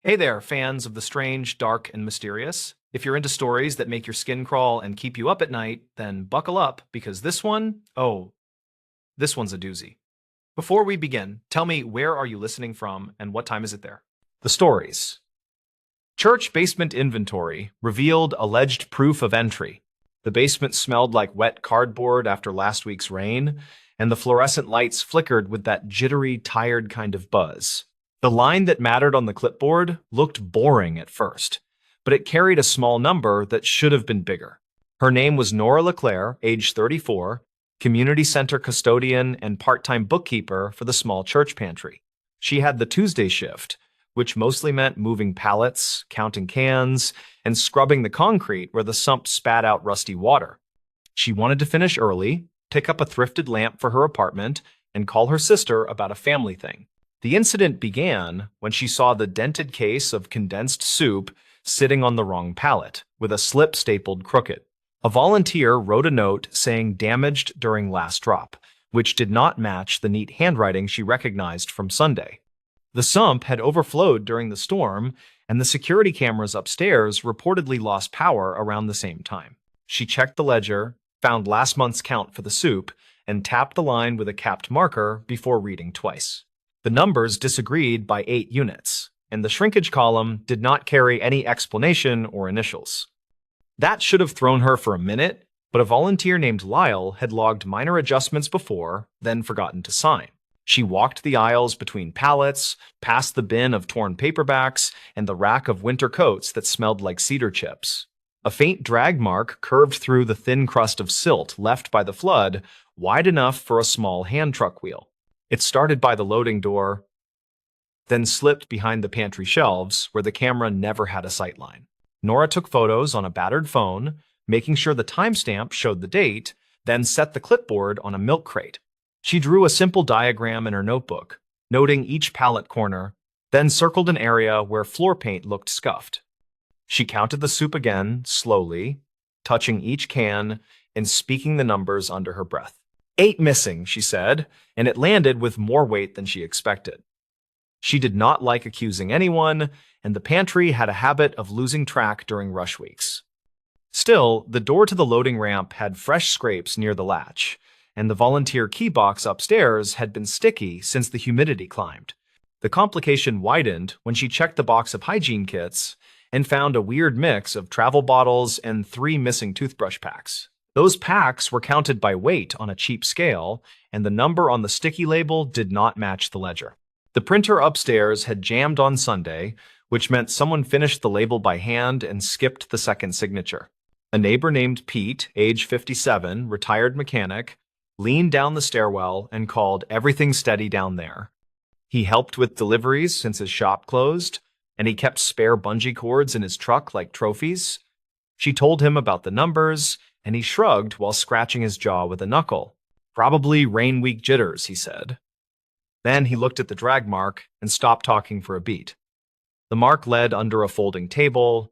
Hey there, fans of the strange, dark, and mysterious. If you're into stories that make your skin crawl and keep you up at night, then buckle up because this one's a doozy. Before we begin, tell me, where are you listening from and what time is it there? The stories. Church basement inventory revealed alleged proof of entry. The basement smelled like wet cardboard after last week's rain, and the fluorescent lights flickered with that jittery, tired kind of buzz. The line that mattered on the clipboard looked boring at first, but it carried a small number that should have been bigger. Her name was Nora LeClaire, age 34, community center custodian and part-time bookkeeper for the small church pantry. She had the Tuesday shift, which mostly meant moving pallets, counting cans, and scrubbing the concrete where the sump spat out rusty water. She wanted to finish early, pick up a thrifted lamp for her apartment, and call her sister about a family thing. The incident began when she saw the dented case of condensed soup sitting on the wrong pallet, with a slip stapled crooked. A volunteer wrote a note saying damaged during last drop, which did not match the neat handwriting she recognized from Sunday. The sump had overflowed during the storm, and the security cameras upstairs reportedly lost power around the same time. She checked the ledger, found last month's count for the soup, and tapped the line with a capped marker before reading twice. The numbers disagreed by 8 units, and the shrinkage column did not carry any explanation or initials. That should have thrown her for a minute, but a volunteer named Lyle had logged minor adjustments before, then forgotten to sign. She walked the aisles between pallets, past the bin of torn paperbacks, and the rack of winter coats that smelled like cedar chips. A faint drag mark curved through the thin crust of silt left by the flood, wide enough for a small hand truck wheel. It started by the loading door, then slipped behind the pantry shelves where the camera never had a sightline. Nora took photos on a battered phone, making sure the timestamp showed the date, then set the clipboard on a milk crate. She drew a simple diagram in her notebook, noting each pallet corner, then circled an area where floor paint looked scuffed. She counted the soup again, slowly, touching each can and speaking the numbers under her breath. 8 missing, she said, and it landed with more weight than she expected. She did not like accusing anyone, and the pantry had a habit of losing track during rush weeks. Still, the door to the loading ramp had fresh scrapes near the latch, and the volunteer key box upstairs had been sticky since the humidity climbed. The complication widened when she checked the box of hygiene kits and found a weird mix of travel bottles and 3 missing toothbrush packs. Those packs were counted by weight on a cheap scale, and the number on the sticky label did not match the ledger. The printer upstairs had jammed on Sunday, which meant someone finished the label by hand and skipped the second signature. A neighbor named Pete, age 57, retired mechanic, leaned down the stairwell and called everything steady down there. He helped with deliveries since his shop closed, and he kept spare bungee cords in his truck like trophies. She told him about the numbers, and he shrugged while scratching his jaw with a knuckle. Probably rain week jitters, he said. Then he looked at the drag mark and stopped talking for a beat. The mark led under a folding table,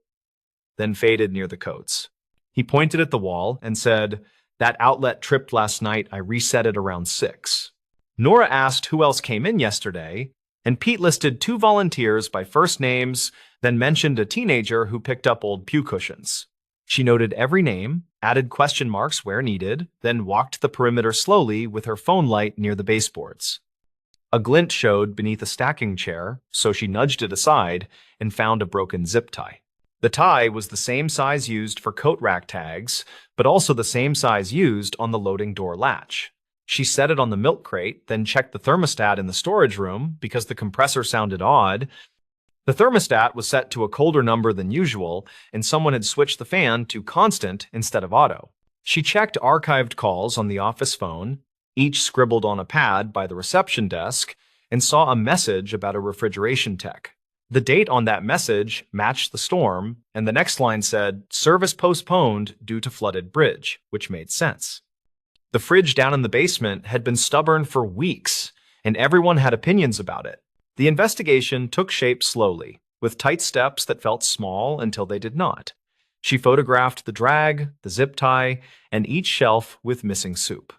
then faded near the coats. He pointed at the wall and said, "That outlet tripped last night. I reset it around 6. Nora asked who else came in yesterday, and Pete listed 2 volunteers by first names, then mentioned a teenager who picked up old pew cushions. She noted every name, added question marks where needed, then walked the perimeter slowly with her phone light near the baseboards. A glint showed beneath a stacking chair, so she nudged it aside and found a broken zip tie. The tie was the same size used for coat rack tags, but also the same size used on the loading door latch. She set it on the milk crate, then checked the thermostat in the storage room because the compressor sounded odd. The thermostat was set to a colder number than usual, and someone had switched the fan to constant instead of auto. She checked archived calls on the office phone, each scribbled on a pad by the reception desk, and saw a message about a refrigeration tech. The date on that message matched the storm, and the next line said, "Service postponed due to flooded bridge," which made sense. The fridge down in the basement had been stubborn for weeks, and everyone had opinions about it. The investigation took shape slowly, with tight steps that felt small until they did not. She photographed the drag, the zip tie, and each shelf with missing soup.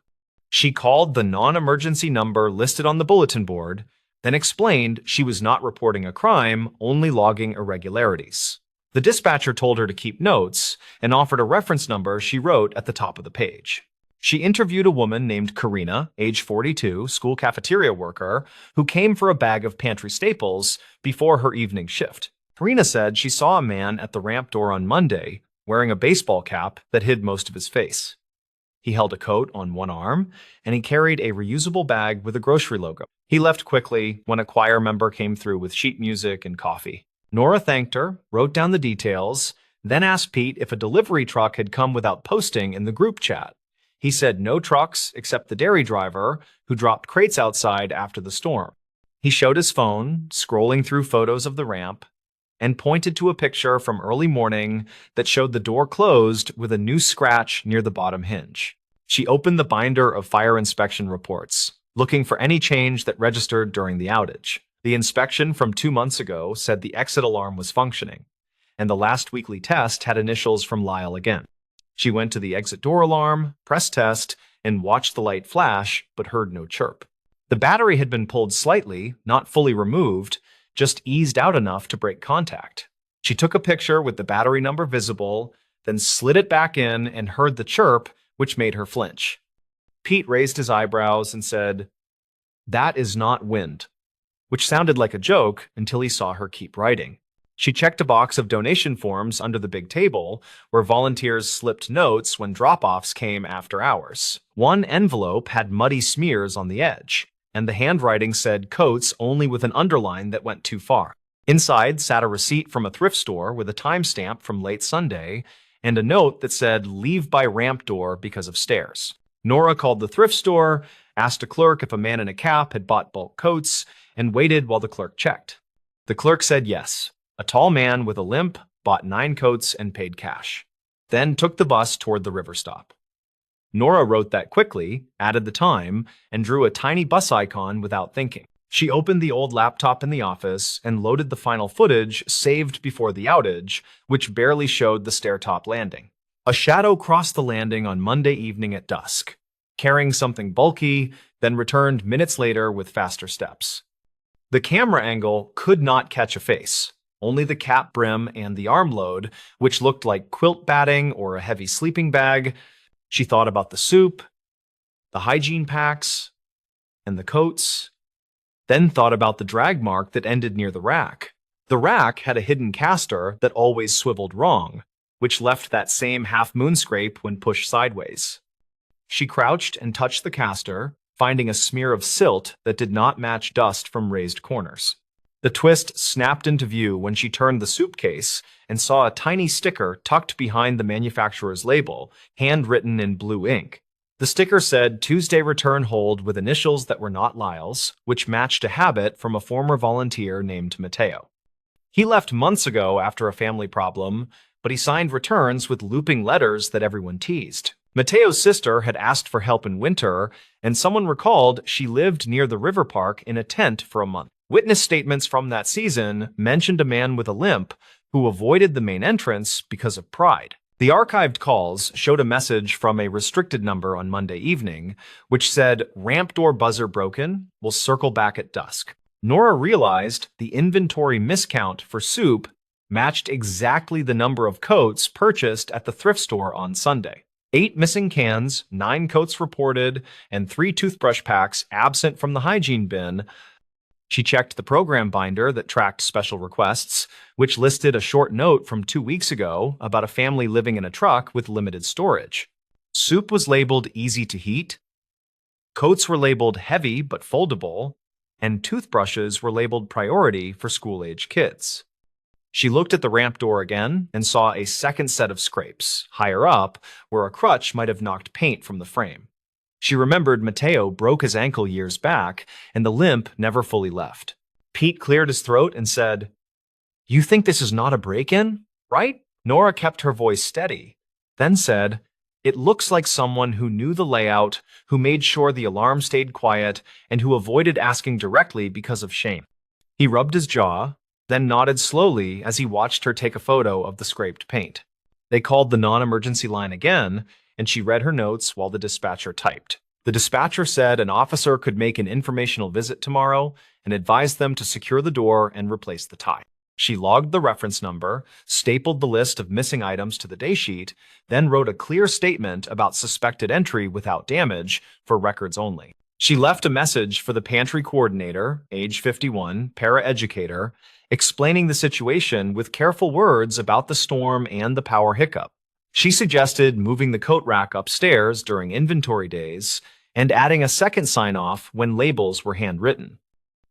She called the non-emergency number listed on the bulletin board, then explained she was not reporting a crime, only logging irregularities. The dispatcher told her to keep notes and offered a reference number she wrote at the top of the page. She interviewed a woman named Karina, age 42, school cafeteria worker, who came for a bag of pantry staples before her evening shift. Karina said she saw a man at the ramp door on Monday wearing a baseball cap that hid most of his face. He held a coat on one arm, and he carried a reusable bag with a grocery logo. He left quickly when a choir member came through with sheet music and coffee. Nora thanked her, wrote down the details, then asked Pete if a delivery truck had come without posting in the group chat. He said no trucks except the dairy driver, who dropped crates outside after the storm. He showed his phone, scrolling through photos of the ramp, and pointed to a picture from early morning that showed the door closed with a new scratch near the bottom hinge. She opened the binder of fire inspection reports, looking for any change that registered during the outage. The inspection from 2 months ago said the exit alarm was functioning, and the last weekly test had initials from Lyle again. She went to the exit door alarm, pressed test, and watched the light flash, but heard no chirp. The battery had been pulled slightly, not fully removed, just eased out enough to break contact. She took a picture with the battery number visible, then slid it back in and heard the chirp, which made her flinch. Pete raised his eyebrows and said, "That is not wind," which sounded like a joke until he saw her keep writing. She checked a box of donation forms under the big table, where volunteers slipped notes when drop-offs came after hours. One envelope had muddy smears on the edge, and the handwriting said coats only with an underline that went too far. Inside sat a receipt from a thrift store with a timestamp from late Sunday and a note that said leave by ramp door because of stairs. Nora called the thrift store, asked a clerk if a man in a cap had bought bulk coats, and waited while the clerk checked. The clerk said yes. A tall man with a limp bought 9 coats and paid cash, then took the bus toward the river stop. Nora wrote that quickly, added the time, and drew a tiny bus icon without thinking. She opened the old laptop in the office and loaded the final footage saved before the outage, which barely showed the stair-top landing. A shadow crossed the landing on Monday evening at dusk, carrying something bulky, then returned minutes later with faster steps. The camera angle could not catch a face. Only the cap brim and the arm load, which looked like quilt batting or a heavy sleeping bag. She thought about the soup, the hygiene packs, and the coats, then thought about the drag mark that ended near the rack. The rack had a hidden caster that always swiveled wrong, which left that same half-moon scrape when pushed sideways. She crouched and touched the caster, finding a smear of silt that did not match dust from raised corners. The twist snapped into view when she turned the soup case and saw a tiny sticker tucked behind the manufacturer's label, handwritten in blue ink. The sticker said Tuesday return hold with initials that were not Lyle's, which matched a habit from a former volunteer named Mateo. He left months ago after a family problem, but he signed returns with looping letters that everyone teased. Mateo's sister had asked for help in winter, and someone recalled she lived near the river park in a tent for a month. Witness statements from that season mentioned a man with a limp who avoided the main entrance because of pride. The archived calls showed a message from a restricted number on Monday evening, which said, "Ramp door buzzer broken, will circle back at dusk." Nora realized the inventory miscount for soup matched exactly the number of coats purchased at the thrift store on Sunday. 8 missing cans, 9 coats reported, and 3 toothbrush packs absent from the hygiene bin. She checked the program binder that tracked special requests, which listed a short note from 2 weeks ago about a family living in a truck with limited storage. Soup was labeled easy to heat, coats were labeled heavy but foldable, and toothbrushes were labeled priority for school-age kids. She looked at the ramp door again and saw a second set of scrapes, higher up, where a crutch might have knocked paint from the frame. She remembered Mateo broke his ankle years back, and the limp never fully left. Pete cleared his throat and said, "You think this is not a break-in, right?" Nora kept her voice steady, then said, "It looks like someone who knew the layout, who made sure the alarm stayed quiet, and who avoided asking directly because of shame." He rubbed his jaw, then nodded slowly as he watched her take a photo of the scraped paint. They called the non-emergency line again, and she read her notes while the dispatcher typed. The dispatcher said an officer could make an informational visit tomorrow and advised them to secure the door and replace the tie. She logged the reference number, stapled the list of missing items to the daysheet, then wrote a clear statement about suspected entry without damage for records only. She left a message for the pantry coordinator, age 51, paraeducator, explaining the situation with careful words about the storm and the power hiccup. She suggested moving the coat rack upstairs during inventory days and adding a second sign-off when labels were handwritten.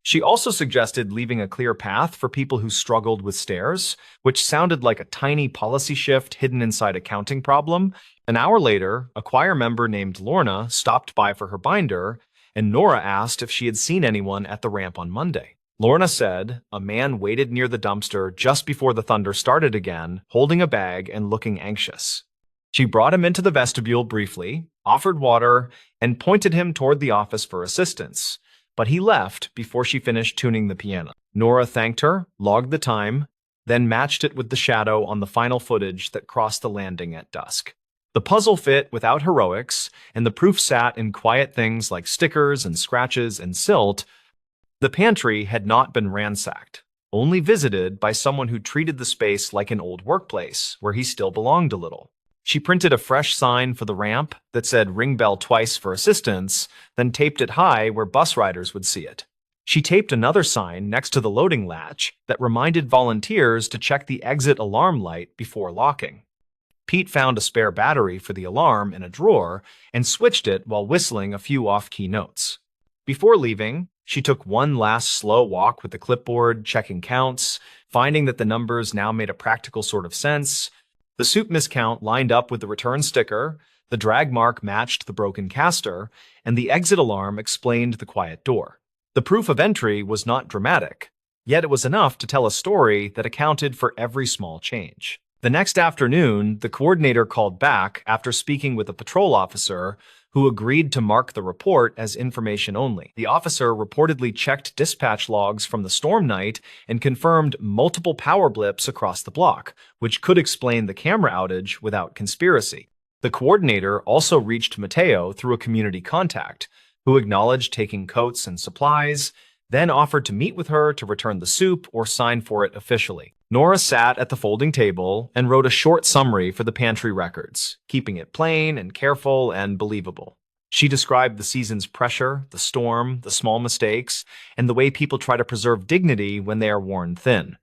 She also suggested leaving a clear path for people who struggled with stairs, which sounded like a tiny policy shift hidden inside a counting problem. An hour later, a choir member named Lorna stopped by for her binder, and Nora asked if she had seen anyone at the ramp on Monday. Lorna said a man waited near the dumpster just before the thunder started again, holding a bag and looking anxious. She brought him into the vestibule briefly, offered water, and pointed him toward the office for assistance, but he left before she finished tuning the piano. Nora thanked her, logged the time, then matched it with the shadow on the final footage that crossed the landing at dusk. The puzzle fit without heroics, and the proof sat in quiet things like stickers and scratches and silt. The pantry had not been ransacked, only visited by someone who treated the space like an old workplace where he still belonged a little. She printed a fresh sign for the ramp that said "Ring bell twice for assistance," then taped it high where bus riders would see it. She taped another sign next to the loading latch that reminded volunteers to check the exit alarm light before locking. Pete found a spare battery for the alarm in a drawer and switched it while whistling a few off-key notes. Before leaving, she took one last slow walk with the clipboard, checking counts, finding that the numbers now made a practical sort of sense. The soup miscount lined up with the return sticker, the drag mark matched the broken caster, and the exit alarm explained the quiet door. The proof of entry was not dramatic, yet it was enough to tell a story that accounted for every small change. The next afternoon, the coordinator called back after speaking with a patrol officer who agreed to mark the report as information only. The officer reportedly checked dispatch logs from the storm night and confirmed multiple power blips across the block, which could explain the camera outage without conspiracy. The coordinator also reached Mateo through a community contact, who acknowledged taking coats and supplies, then offered to meet with her to return the soup or sign for it officially. Nora sat at the folding table and wrote a short summary for the pantry records, keeping it plain and careful and believable. She described the season's pressure, the storm, the small mistakes, and the way people try to preserve dignity when they are worn thin.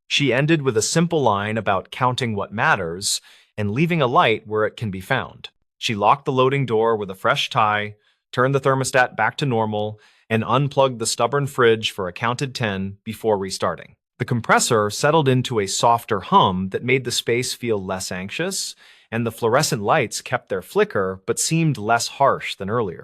She ended with a simple line about counting what matters and leaving a light where it can be found. She locked the loading door with a fresh tie, turned the thermostat back to normal, and unplugged the stubborn fridge for a counted 10 before restarting. The compressor settled into a softer hum that made the space feel less anxious, and the fluorescent lights kept their flicker but seemed less harsh than earlier.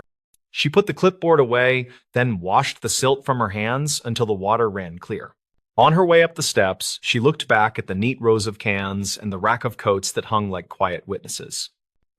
She put the clipboard away, then washed the silt from her hands until the water ran clear. On her way up the steps, she looked back at the neat rows of cans and the rack of coats that hung like quiet witnesses.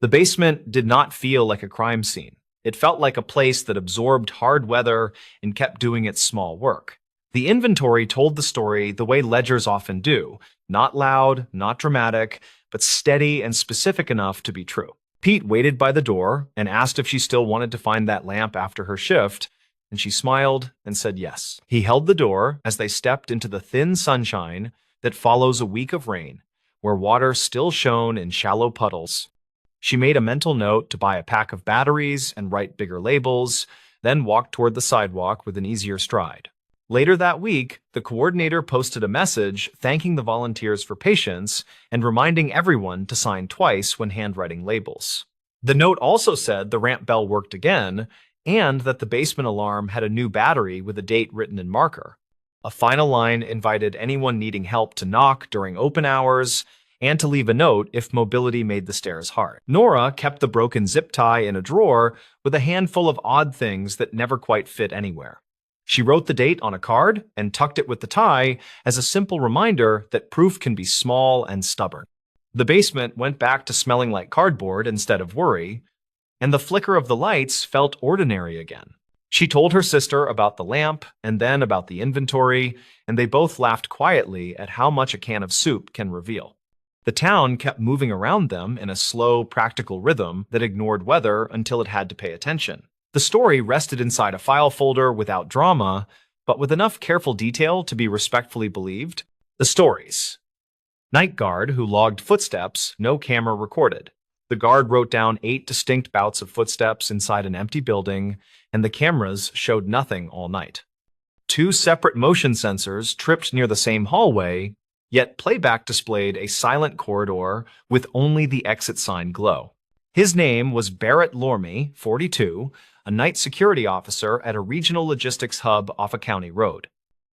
The basement did not feel like a crime scene. It felt like a place that absorbed hard weather and kept doing its small work. The inventory told the story the way ledgers often do, not loud, not dramatic, but steady and specific enough to be true. Pete waited by the door and asked if she still wanted to find that lamp after her shift, and she smiled and said yes. He held the door as they stepped into the thin sunshine that follows a week of rain, where water still shone in shallow puddles. She made a mental note to buy a pack of batteries and write bigger labels, then walked toward the sidewalk with an easier stride. Later that week, the coordinator posted a message thanking the volunteers for patience and reminding everyone to sign twice when handwriting labels. The note also said the ramp bell worked again and that the basement alarm had a new battery with a date written in marker. A final line invited anyone needing help to knock during open hours and to leave a note if mobility made the stairs hard. Nora kept the broken zip tie in a drawer with a handful of odd things that never quite fit anywhere. She wrote the date on a card and tucked it with the tie as a simple reminder that proof can be small and stubborn. The basement went back to smelling like cardboard instead of worry, and the flicker of the lights felt ordinary again. She told her sister about the lamp and then about the inventory, and they both laughed quietly at how much a can of soup can reveal. The town kept moving around them in a slow, practical rhythm that ignored weather until it had to pay attention. The story rested inside a file folder without drama, but with enough careful detail to be respectfully believed. The stories. Night guard who logged footsteps, no camera recorded. The guard wrote down 8 distinct bouts of footsteps inside an empty building, and the cameras showed nothing all night. 2 separate motion sensors tripped near the same hallway, yet playback displayed a silent corridor with only the exit sign glow. His name was Barrett Lorme, 42, a night security officer at a regional logistics hub off a county road.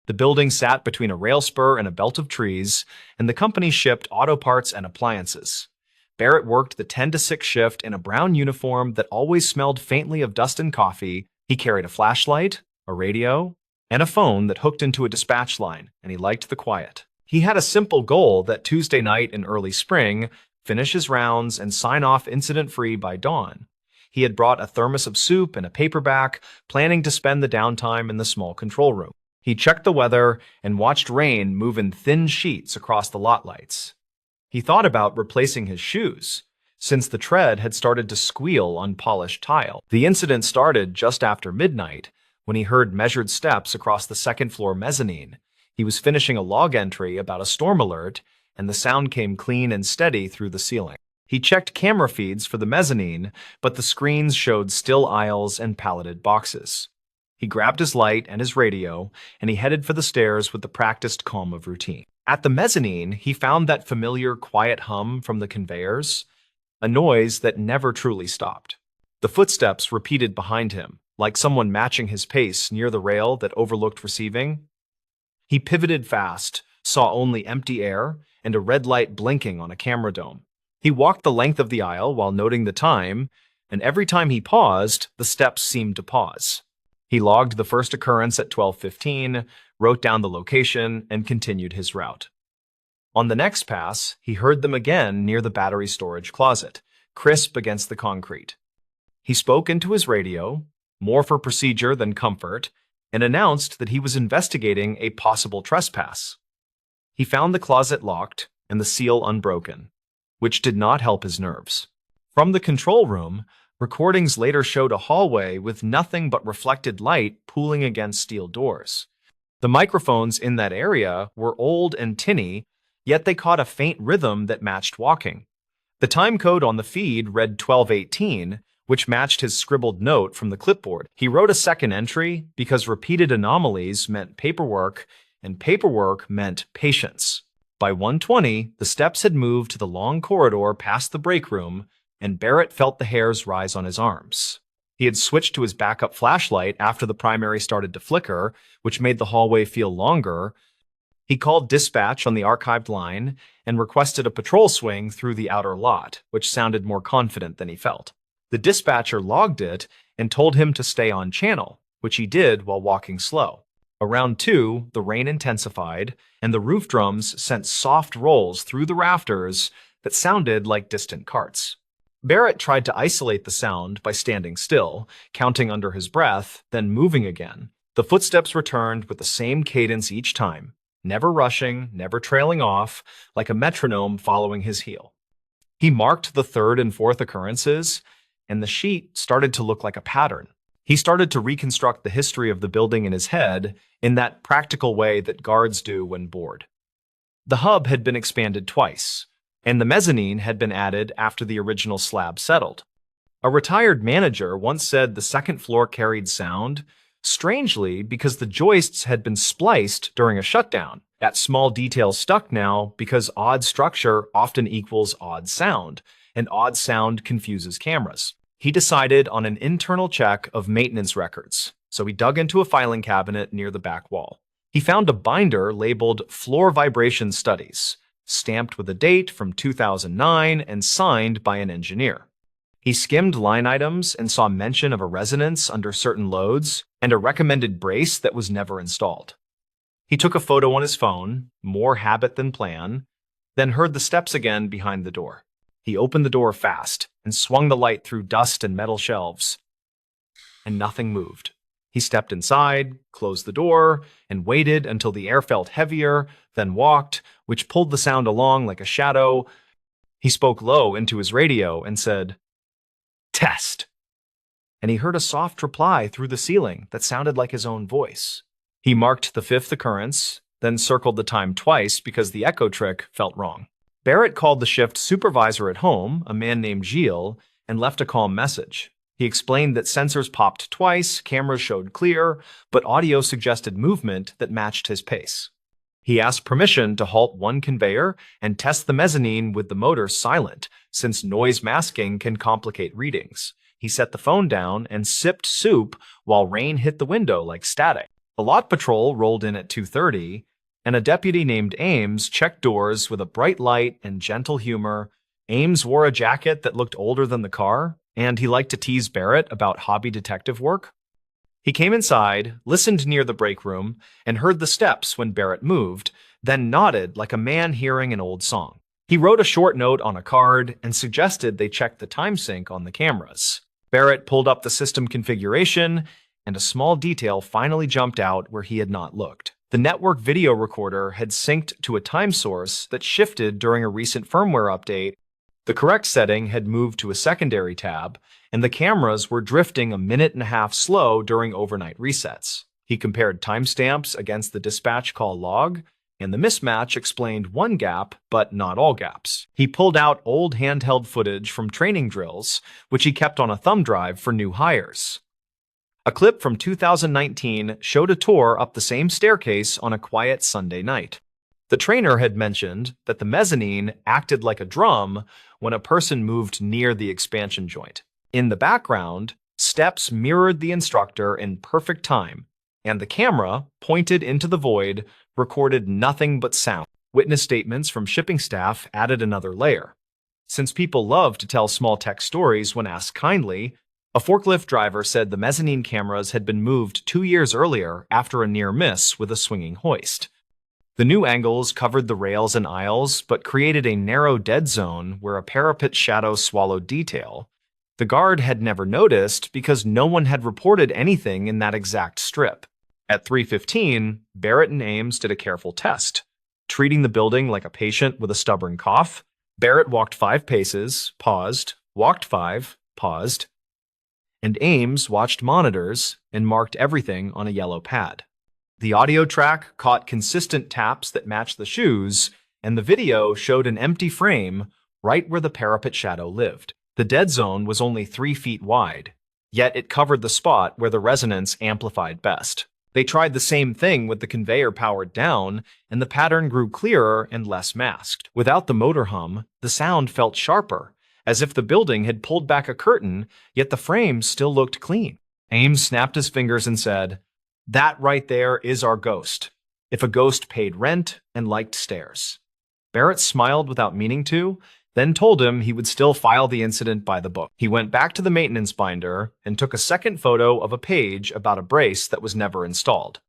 The building sat between a rail spur and a belt of trees, and the company shipped auto parts and appliances. Barrett worked the 10 to 6 shift in a brown uniform that always smelled faintly of dust and coffee. He carried a flashlight, a radio, and a phone that hooked into a dispatch line, and he liked the quiet. He had a simple goal that Tuesday night in early spring, finish his rounds and sign off incident-free by dawn. He had brought a thermos of soup and a paperback, planning to spend the downtime in the small control room. He checked the weather and watched rain move in thin sheets across the lot lights. He thought about replacing his shoes, since the tread had started to squeal on polished tile. The incident started just after midnight, when he heard measured steps across the second-floor mezzanine. He was finishing a log entry about a storm alert, and the sound came clean and steady through the ceiling. He checked camera feeds for the mezzanine, but the screens showed still aisles and palleted boxes. He grabbed his light and his radio, and he headed for the stairs with the practiced calm of routine. At the mezzanine, he found that familiar quiet hum from the conveyors, a noise that never truly stopped. The footsteps repeated behind him, like someone matching his pace near the rail that overlooked receiving. He pivoted fast, saw only empty air and a red light blinking on a camera dome. He walked the length of the aisle while noting the time, and every time he paused, the steps seemed to pause. He logged the first occurrence at 12:15, wrote down the location, and continued his route. On the next pass, he heard them again near the battery storage closet, crisp against the concrete. He spoke into his radio, more for procedure than comfort, and announced that he was investigating a possible trespass. He found the closet locked and the seal unbroken, which did not help his nerves. From the control room, recordings later showed a hallway with nothing but reflected light pooling against steel doors. The microphones in that area were old and tinny, yet they caught a faint rhythm that matched walking. The time code on the feed read 12:18, which matched his scribbled note from the clipboard. He wrote a second entry because repeated anomalies meant paperwork, and paperwork meant patience. By 1:20, the steps had moved to the long corridor past the break room, and Barrett felt the hairs rise on his arms. He had switched to his backup flashlight after the primary started to flicker, which made the hallway feel longer. He called dispatch on the archived line and requested a patrol swing through the outer lot, which sounded more confident than he felt. The dispatcher logged it and told him to stay on channel, which he did while walking slow. Around 2, the rain intensified, and the roof drums sent soft rolls through the rafters that sounded like distant carts. Barrett tried to isolate the sound by standing still, counting under his breath, then moving again. The footsteps returned with the same cadence each time, never rushing, never trailing off, like a metronome following his heel. He marked the third and fourth occurrences, and the sheet started to look like a pattern. He started to reconstruct the history of the building in his head in that practical way that guards do when bored. The hub had been expanded twice, and the mezzanine had been added after the original slab settled. A retired manager once said the second floor carried sound, strangely because the joists had been spliced during a shutdown. That small detail stuck now because odd structure often equals odd sound, and odd sound confuses cameras. He decided on an internal check of maintenance records, so he dug into a filing cabinet near the back wall. He found a binder labeled Floor Vibration Studies, stamped with a date from 2009 and signed by an engineer. He skimmed line items and saw mention of a resonance under certain loads and a recommended brace that was never installed. He took a photo on his phone, more habit than plan, then heard the steps again behind the door. He opened the door fast and swung the light through dust and metal shelves, and nothing moved. He stepped inside, closed the door, and waited until the air felt heavier, then walked, which pulled the sound along like a shadow. He spoke low into his radio and said, "Test." And he heard a soft reply through the ceiling that sounded like his own voice. He marked the fifth occurrence, then circled the time twice because the echo trick felt wrong. Barrett called the shift supervisor at home, a man named Gilles, and left a calm message. He explained that sensors popped twice, cameras showed clear, but audio suggested movement that matched his pace. He asked permission to halt one conveyor and test the mezzanine with the motor silent, since noise masking can complicate readings. He set the phone down and sipped soup while rain hit the window like static. The lot patrol rolled in at 2:30, and a deputy named Ames checked doors with a bright light and gentle humor. Ames wore a jacket that looked older than the car, and he liked to tease Barrett about hobby detective work. He came inside, listened near the break room, and heard the steps when Barrett moved, then nodded like a man hearing an old song. He wrote a short note on a card and suggested they check the time sync on the cameras. Barrett pulled up the system configuration, and a small detail finally jumped out where he had not looked. The network video recorder had synced to a time source that shifted during a recent firmware update. The correct setting had moved to a secondary tab, and the cameras were drifting a minute and a half slow during overnight resets. He compared timestamps against the dispatch call log, and the mismatch explained one gap, but not all gaps. He pulled out old handheld footage from training drills, which he kept on a thumb drive for new hires. A clip from 2019 showed a tour up the same staircase on a quiet Sunday night. The trainer had mentioned that the mezzanine acted like a drum when a person moved near the expansion joint. In the background, steps mirrored the instructor in perfect time, and the camera, pointed into the void, recorded nothing but sound. Witness statements from shipping staff added another layer. Since people love to tell small tech stories when asked kindly, a forklift driver said the mezzanine cameras had been moved 2 years earlier after a near miss with a swinging hoist. The new angles covered the rails and aisles, but created a narrow dead zone where a parapet shadow swallowed detail. The guard had never noticed because no one had reported anything in that exact strip. At 3:15, Barrett and Ames did a careful test. Treating the building like a patient with a stubborn cough, Barrett walked 5 paces, paused, walked 5, paused, and Ames watched monitors and marked everything on a yellow pad. The audio track caught consistent taps that matched the shoes, and the video showed an empty frame right where the parapet shadow lived. The dead zone was only 3 feet wide, yet it covered the spot where the resonance amplified best. They tried the same thing with the conveyor powered down, and the pattern grew clearer and less masked. Without the motor hum, the sound felt sharper, as if the building had pulled back a curtain, yet the frame still looked clean. Ames snapped his fingers and said, "That right there is our ghost. If a ghost paid rent and liked stairs." Barrett smiled without meaning to, then told him he would still file the incident by the book. He went back to the maintenance binder and took a second photo of a page about a brace that was never installed.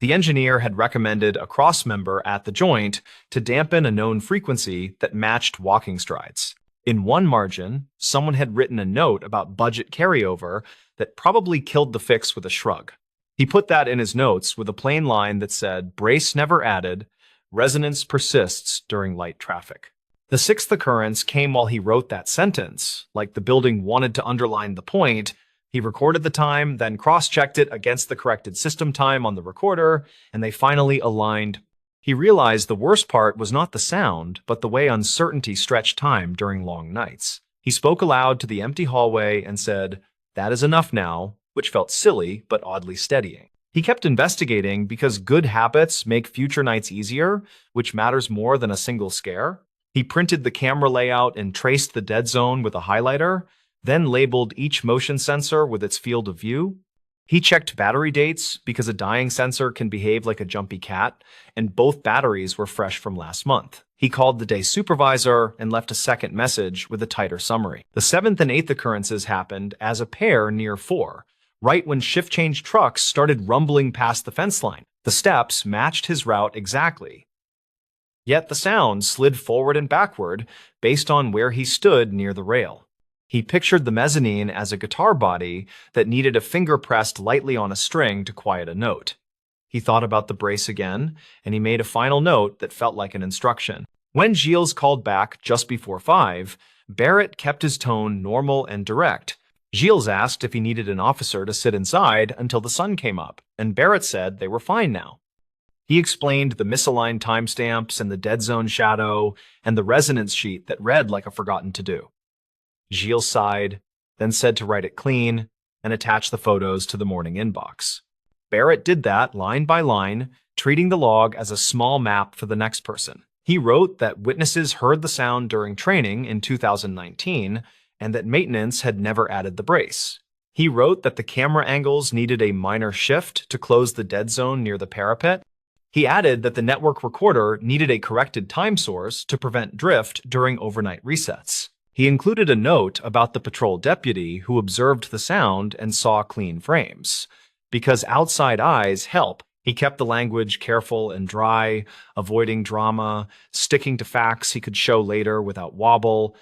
The engineer had recommended a crossmember at the joint to dampen a known frequency that matched walking strides. In one margin, someone had written a note about budget carryover that probably killed the fix with a shrug. He put that in his notes with a plain line that said, "Brace never added, resonance persists during light traffic." The sixth occurrence came while he wrote that sentence. Like the building wanted to underline the point, he recorded the time, then cross-checked it against the corrected system time on the recorder, and they finally aligned. He realized the worst part was not the sound, but the way uncertainty stretched time during long nights. He spoke aloud to the empty hallway and said, "That is enough now," which felt silly but oddly steadying. He kept investigating because good habits make future nights easier, which matters more than a single scare. He printed the camera layout and traced the dead zone with a highlighter, then labeled each motion sensor with its field of view. He checked battery dates because a dying sensor can behave like a jumpy cat, and both batteries were fresh from last month. He called the day supervisor and left a second message with a tighter summary. The seventh and eighth occurrences happened as a pair near 4, right when shift change trucks started rumbling past the fence line. The steps matched his route exactly. Yet the sound slid forward and backward based on where he stood near the rail. He pictured the mezzanine as a guitar body that needed a finger pressed lightly on a string to quiet a note. He thought about the brace again, and he made a final note that felt like an instruction. When Gilles called back just before 5, Barrett kept his tone normal and direct. Gilles asked if he needed an officer to sit inside until the sun came up, and Barrett said they were fine now. He explained the misaligned timestamps and the dead zone shadow and the resonance sheet that read like a forgotten to-do. Gilles sighed, then said to write it clean and attach the photos to the morning inbox. Barrett did that line by line, treating the log as a small map for the next person. He wrote that witnesses heard the sound during training in 2019 and that maintenance had never added the brace. He wrote that the camera angles needed a minor shift to close the dead zone near the parapet. He added that the network recorder needed a corrected time source to prevent drift during overnight resets. He included a note about the patrol deputy who observed the sound and saw clean frames. Because outside eyes help, he kept the language careful and dry, avoiding drama, sticking to facts he could show later without wobble.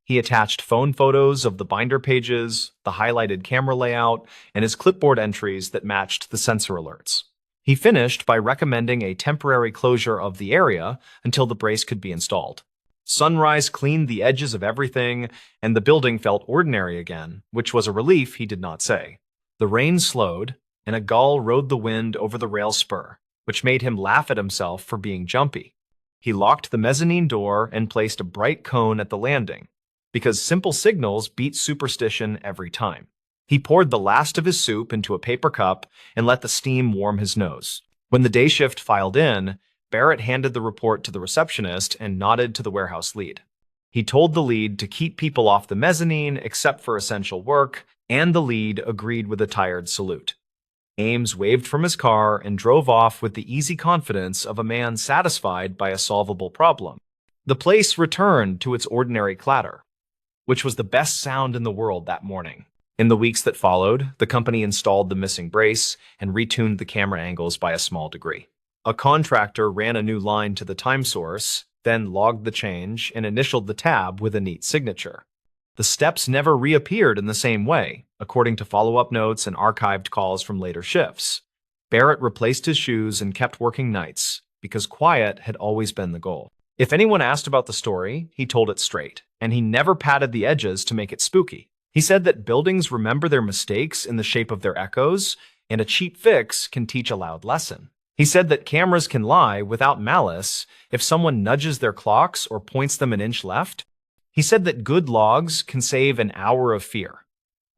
He attached phone photos of the binder pages, the highlighted camera layout, and his clipboard entries that matched the sensor alerts. He finished by recommending a temporary closure of the area until the brace could be installed. Sunrise cleaned the edges of everything, and the building felt ordinary again, which was a relief he did not say. The rain slowed, and a gull rode the wind over the rail spur, which made him laugh at himself for being jumpy. He locked the mezzanine door and placed a bright cone at the landing, because simple signals beat superstition every time. He poured the last of his soup into a paper cup and let the steam warm his nose. When the day shift filed in, Barrett handed the report to the receptionist and nodded to the warehouse lead. He told the lead to keep people off the mezzanine except for essential work, and the lead agreed with a tired salute. Ames waved from his car and drove off with the easy confidence of a man satisfied by a solvable problem. The place returned to its ordinary clatter, which was the best sound in the world that morning. In the weeks that followed, the company installed the missing brace and retuned the camera angles by a small degree. A contractor ran a new line to the time source, then logged the change and initialed the tab with a neat signature. The steps never reappeared in the same way, according to follow-up notes and archived calls from later shifts. Barrett replaced his shoes and kept working nights, because quiet had always been the goal. If anyone asked about the story, he told it straight, and he never padded the edges to make it spooky. He said that buildings remember their mistakes in the shape of their echoes, and a cheap fix can teach a loud lesson. He said that cameras can lie without malice if someone nudges their clocks or points them an inch left. He said that good logs can save an hour of fear,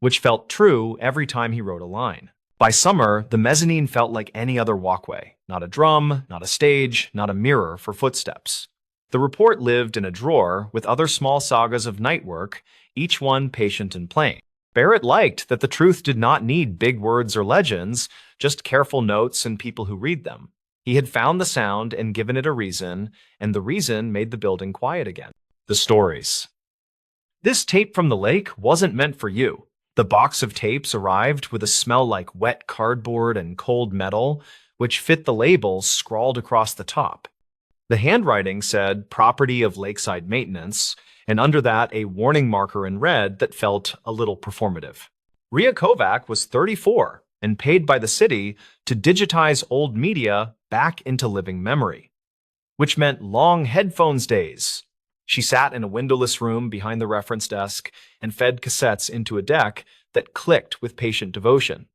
which felt true every time he wrote a line. By summer, the mezzanine felt like any other walkway. Not a drum, not a stage, not a mirror for footsteps. The report lived in a drawer with other small sagas of night work, each one patient and plain. Barrett liked that the truth did not need big words or legends, just careful notes and people who read them. He had found the sound and given it a reason, and the reason made the building quiet again. The stories. This tape from the lake wasn't meant for you. The box of tapes arrived with a smell like wet cardboard and cold metal, which fit the labels scrawled across the top. The handwriting said property of Lakeside Maintenance, and under that a warning marker in red that felt a little performative. Ria Kovac was 34 and paid by the city to digitize old media back into living memory, which meant long headphones days. She sat in a windowless room behind the reference desk and fed cassettes into a deck that clicked with patient devotion.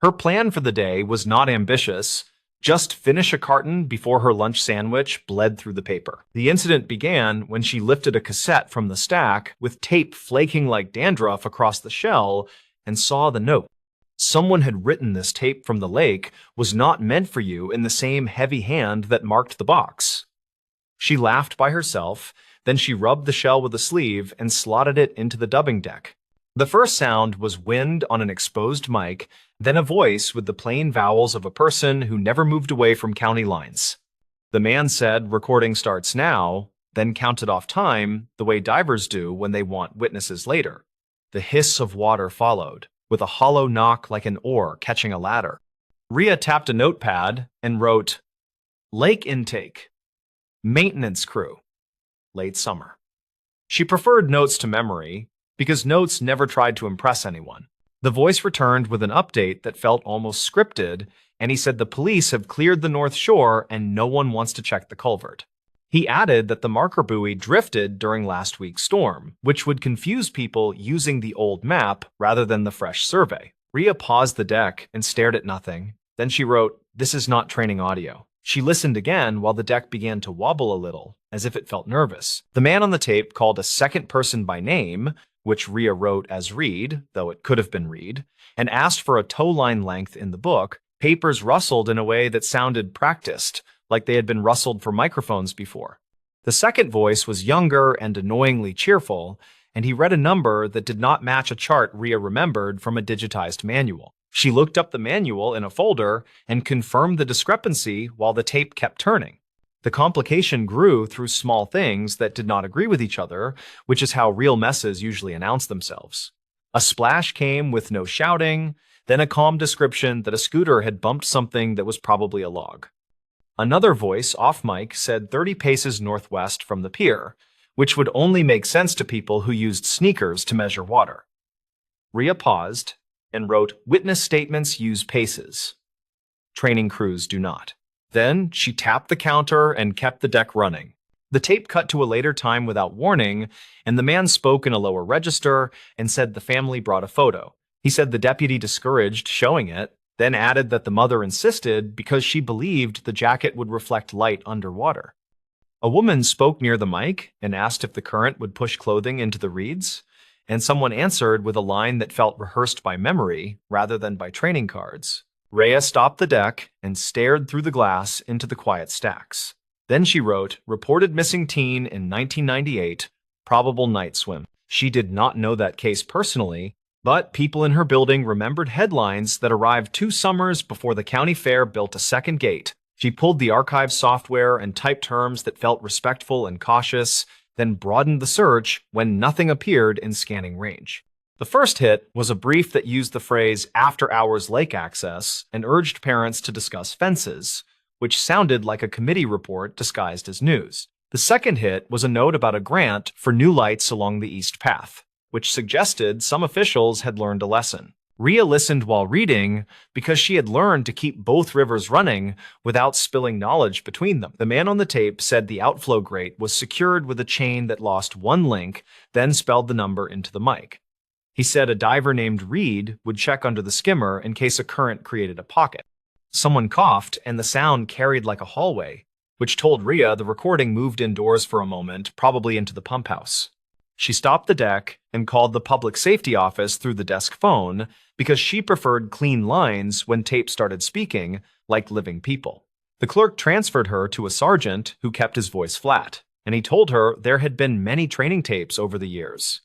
Her plan for the day was not ambitious, just finish a carton before her lunch sandwich bled through the paper. The incident began when she lifted a cassette from the stack with tape flaking like dandruff across the shell and saw the note. Someone had written this tape from the lake was not meant for you in the same heavy hand that marked the box. She laughed by herself, then she rubbed the shell with a sleeve and slotted it into the dubbing deck. The first sound was wind on an exposed mic, then a voice with the plain vowels of a person who never moved away from county lines. The man said, "Recording starts now," then counted off time the way divers do when they want witnesses later. The hiss of water followed, with a hollow knock like an oar catching a ladder. Ria tapped a notepad and wrote, "Lake intake, maintenance crew, late summer." She preferred notes to memory, because notes never tried to impress anyone. The voice returned with an update that felt almost scripted, and he said the police have cleared the North Shore and no one wants to check the culvert. He added that the marker buoy drifted during last week's storm, which would confuse people using the old map rather than the fresh survey. Rhea paused the deck and stared at nothing. Then she wrote, "This is not training audio." She listened again while the deck began to wobble a little, as if it felt nervous. The man on the tape called a second person by name, which Rhea wrote as Reed, though it could have been Reed, and asked for a tow line length in the book. Papers rustled in a way that sounded practiced, like they had been rustled for microphones before. The second voice was younger and annoyingly cheerful, and he read a number that did not match a chart Rhea remembered from a digitized manual. She looked up the manual in a folder and confirmed the discrepancy while the tape kept turning. The complication grew through small things that did not agree with each other, which is how real messes usually announce themselves. A splash came with no shouting, then a calm description that a scooter had bumped something that was probably a log. Another voice, off mic, said 30 paces northwest from the pier, which would only make sense to people who used sneakers to measure water. Rhea paused and wrote, "Witness statements use paces. Training crews do not." Then she tapped the counter and kept the deck running. The tape cut to a later time without warning, and the man spoke in a lower register and said the family brought a photo. He said the deputy discouraged showing it, then added that the mother insisted because she believed the jacket would reflect light underwater. A woman spoke near the mic and asked if the current would push clothing into the reeds, and someone answered with a line that felt rehearsed by memory rather than by training cards. Rhea stopped the deck and stared through the glass into the quiet stacks. Then she wrote, "Reported missing teen in 1998, probable night swim." She did not know that case personally, but people in her building remembered headlines that arrived 2 summers before the county fair built a second gate. She pulled the archive software and typed terms that felt respectful and cautious, then broadened the search when nothing appeared in scanning range. The first hit was a brief that used the phrase after-hours lake access and urged parents to discuss fences, which sounded like a committee report disguised as news. The second hit was a note about a grant for new lights along the East Path, which suggested some officials had learned a lesson. Rhea listened while reading because she had learned to keep both rivers running without spilling knowledge between them. The man on the tape said the outflow grate was secured with a chain that lost one link, then spelled the number into the mic. He said a diver named Reed would check under the skimmer in case a current created a pocket. Someone coughed, and the sound carried like a hallway, which told Rhea the recording moved indoors for a moment, probably into the pump house. She stopped the deck and called the public safety office through the desk phone because she preferred clean lines when tape started speaking like living people. The clerk transferred her to a sergeant who kept his voice flat, and he told her there had been many training tapes over the years.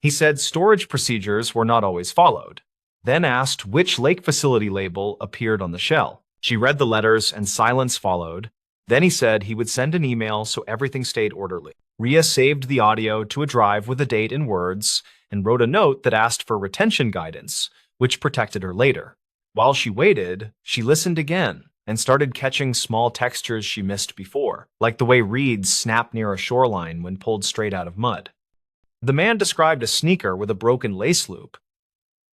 He said storage procedures were not always followed, then asked which lake facility label appeared on the shell. She read the letters and silence followed. Then he said he would send an email so everything stayed orderly. Rhea saved the audio to a drive with a date and words and wrote a note that asked for retention guidance, which protected her later. While she waited, she listened again and started catching small textures she missed before, like the way reeds snap near a shoreline when pulled straight out of mud. The man described a sneaker with a broken lace loop,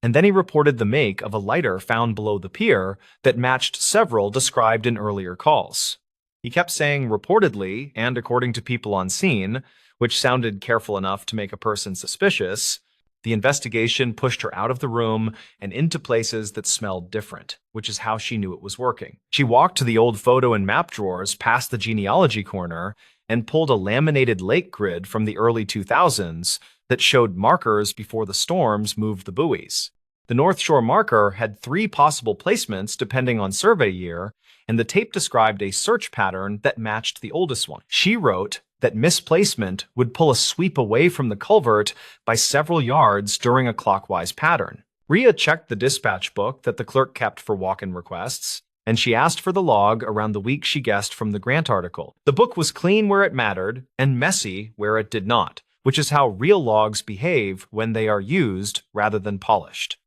and then he reported the make of a lighter found below the pier that matched several described in earlier calls. He kept saying reportedly and according to people on scene, which sounded careful enough to make a person suspicious. The investigation pushed her out of the room and into places that smelled different, which is how she knew it was working. She walked to the old photo and map drawers past the genealogy corner and pulled a laminated lake grid from the early 2000s that showed markers before the storms moved the buoys. The North Shore marker had 3 possible placements depending on survey year, and the tape described a search pattern that matched the oldest one. She wrote that misplacement would pull a sweep away from the culvert by several yards during a clockwise pattern. Rhea checked the dispatch book that the clerk kept for walk-in requests, and she asked for the log around the week she guessed from the grant article. The book was clean where it mattered and messy where it did not, which is how real logs behave when they are used rather than polished.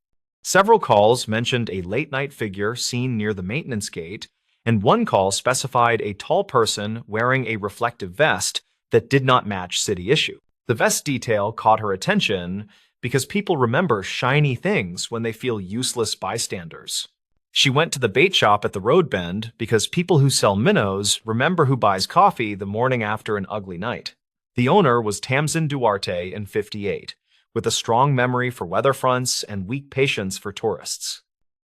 Several calls mentioned a late-night figure seen near the maintenance gate, and one call specified a tall person wearing a reflective vest that did not match city issue. The vest detail caught her attention because people remember shiny things when they feel useless bystanders. She went to the bait shop at the road bend because people who sell minnows remember who buys coffee the morning after an ugly night. The owner was Tamsin Duarte in 58, with a strong memory for weather fronts and weak patience for tourists.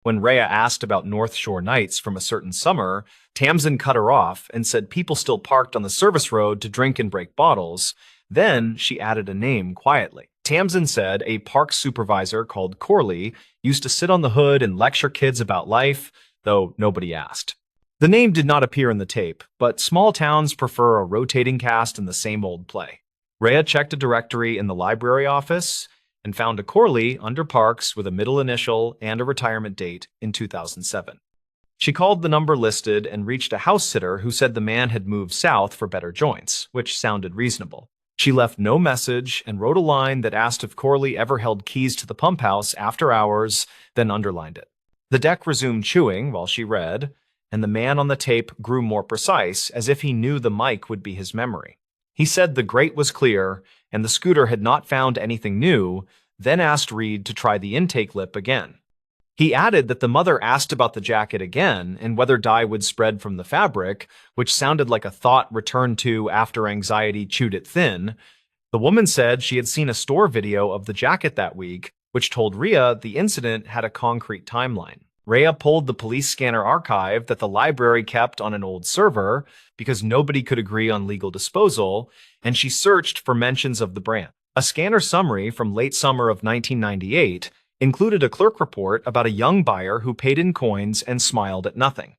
When Rhea asked about North Shore nights from a certain summer, Tamsin cut her off and said people still parked on the service road to drink and break bottles. Then she added a name quietly. Tamsin said a park supervisor called Corley used to sit on the hood and lecture kids about life, though nobody asked. The name did not appear in the tape, but small towns prefer a rotating cast in the same old play. Rhea checked a directory in the library office and found a Corley under Parks with a middle initial and a retirement date in 2007. She called the number listed and reached a house sitter who said the man had moved south for better joints, which sounded reasonable. She left no message and wrote a line that asked if Corley ever held keys to the pump house after hours, then underlined it. The deck resumed chewing while she read, and the man on the tape grew more precise, as if he knew the mic would be his memory. He said the grate was clear and the scooter had not found anything new, then asked Reed to try the intake lip again. He added that the mother asked about the jacket again and whether dye would spread from the fabric, which sounded like a thought returned to after anxiety chewed it thin. The woman said she had seen a store video of the jacket that week, which told Rhea the incident had a concrete timeline. Rhea pulled the police scanner archive that the library kept on an old server because nobody could agree on legal disposal, and she searched for mentions of the brand. A scanner summary from late summer of 1998 included a clerk report about a young buyer who paid in coins and smiled at nothing.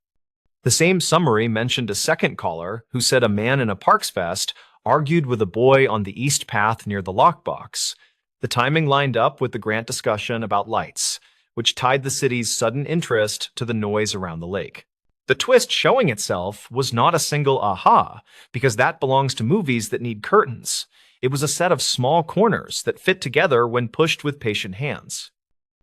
The same summary mentioned a second caller who said a man in a Parks vest argued with a boy on the east path near the lockbox. The timing lined up with the grant discussion about lights, which tied the city's sudden interest to the noise around the lake. The twist showing itself was not a single aha, because that belongs to movies that need curtains. It was a set of small corners that fit together when pushed with patient hands.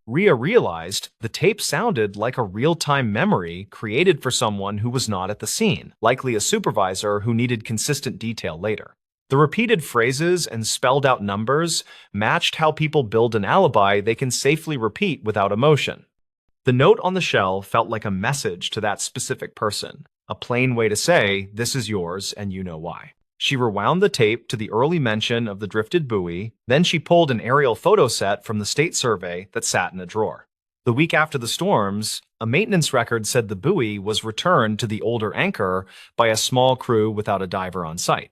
Rhea realized the tape sounded like a real-time memory created for someone who was not at the scene, likely a supervisor who needed consistent detail later. The repeated phrases and spelled-out numbers matched how people build an alibi they can safely repeat without emotion. The note on the shell felt like a message to that specific person, a plain way to say, "This is yours and you know why." She rewound the tape to the early mention of the drifted buoy, then she pulled an aerial photo set from the state survey that sat in a drawer. The week after the storms, a maintenance record said the buoy was returned to the older anchor by a small crew without a diver on site.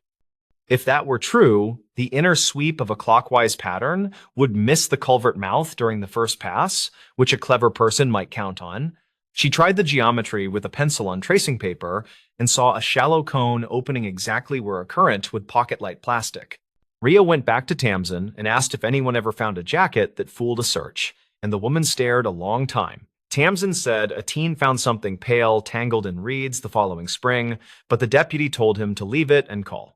If that were true, the inner sweep of a clockwise pattern would miss the culvert mouth during the first pass, which a clever person might count on. She tried the geometry with a pencil on tracing paper and saw a shallow cone opening exactly where a current would pocket-light plastic. Rhea went back to Tamsin and asked if anyone ever found a jacket that fooled a search, and the woman stared a long time. Tamsin said a teen found something pale tangled in reeds the following spring, but the deputy told him to leave it and call.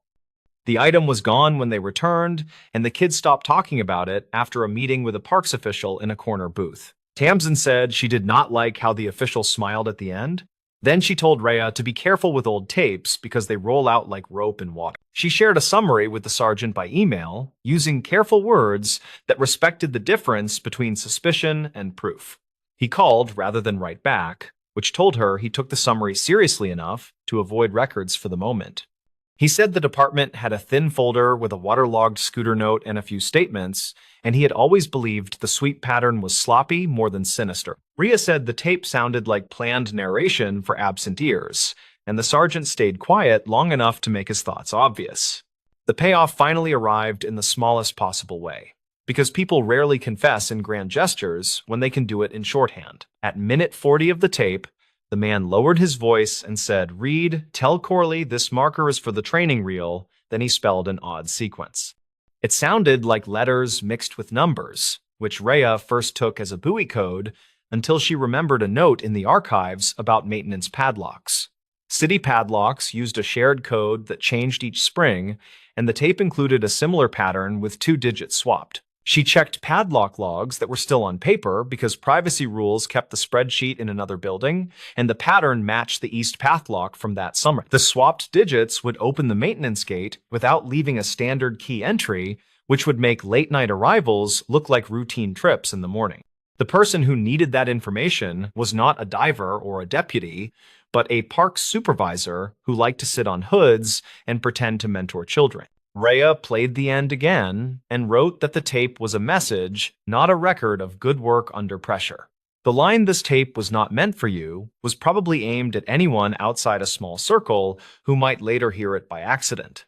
The item was gone when they returned, and the kids stopped talking about it after a meeting with a parks official in a corner booth. Tamsin said she did not like how the official smiled at the end. Then she told Rhea to be careful with old tapes because they roll out like rope in water. She shared a summary with the sergeant by email, using careful words that respected the difference between suspicion and proof. He called rather than write back, which told her he took the summary seriously enough to avoid records for the moment. He said the department had a thin folder with a waterlogged scooter note and a few statements, and he had always believed the sweep pattern was sloppy more than sinister. Rhea said the tape sounded like planned narration for absent ears, and the sergeant stayed quiet long enough to make his thoughts obvious. The payoff finally arrived in the smallest possible way, because people rarely confess in grand gestures when they can do it in shorthand. At minute 40 of the tape, the man lowered his voice and said, "Reed, tell Corley this marker is for the training reel." Then he spelled an odd sequence. It sounded like letters mixed with numbers, which Rhea first took as a buoy code until she remembered a note in the archives about maintenance padlocks. City padlocks used a shared code that changed each spring, and the tape included a similar pattern with 2 digits swapped. She checked padlock logs that were still on paper because privacy rules kept the spreadsheet in another building, and the pattern matched the east padlock from that summer. The swapped digits would open the maintenance gate without leaving a standard key entry, which would make late-night arrivals look like routine trips in the morning. The person who needed that information was not a diver or a deputy, but a park supervisor who liked to sit on hoods and pretend to mentor children. Rhea played the end again and wrote that the tape was a message, not a record of good work under pressure. The line "this tape was not meant for you" was probably aimed at anyone outside a small circle who might later hear it by accident.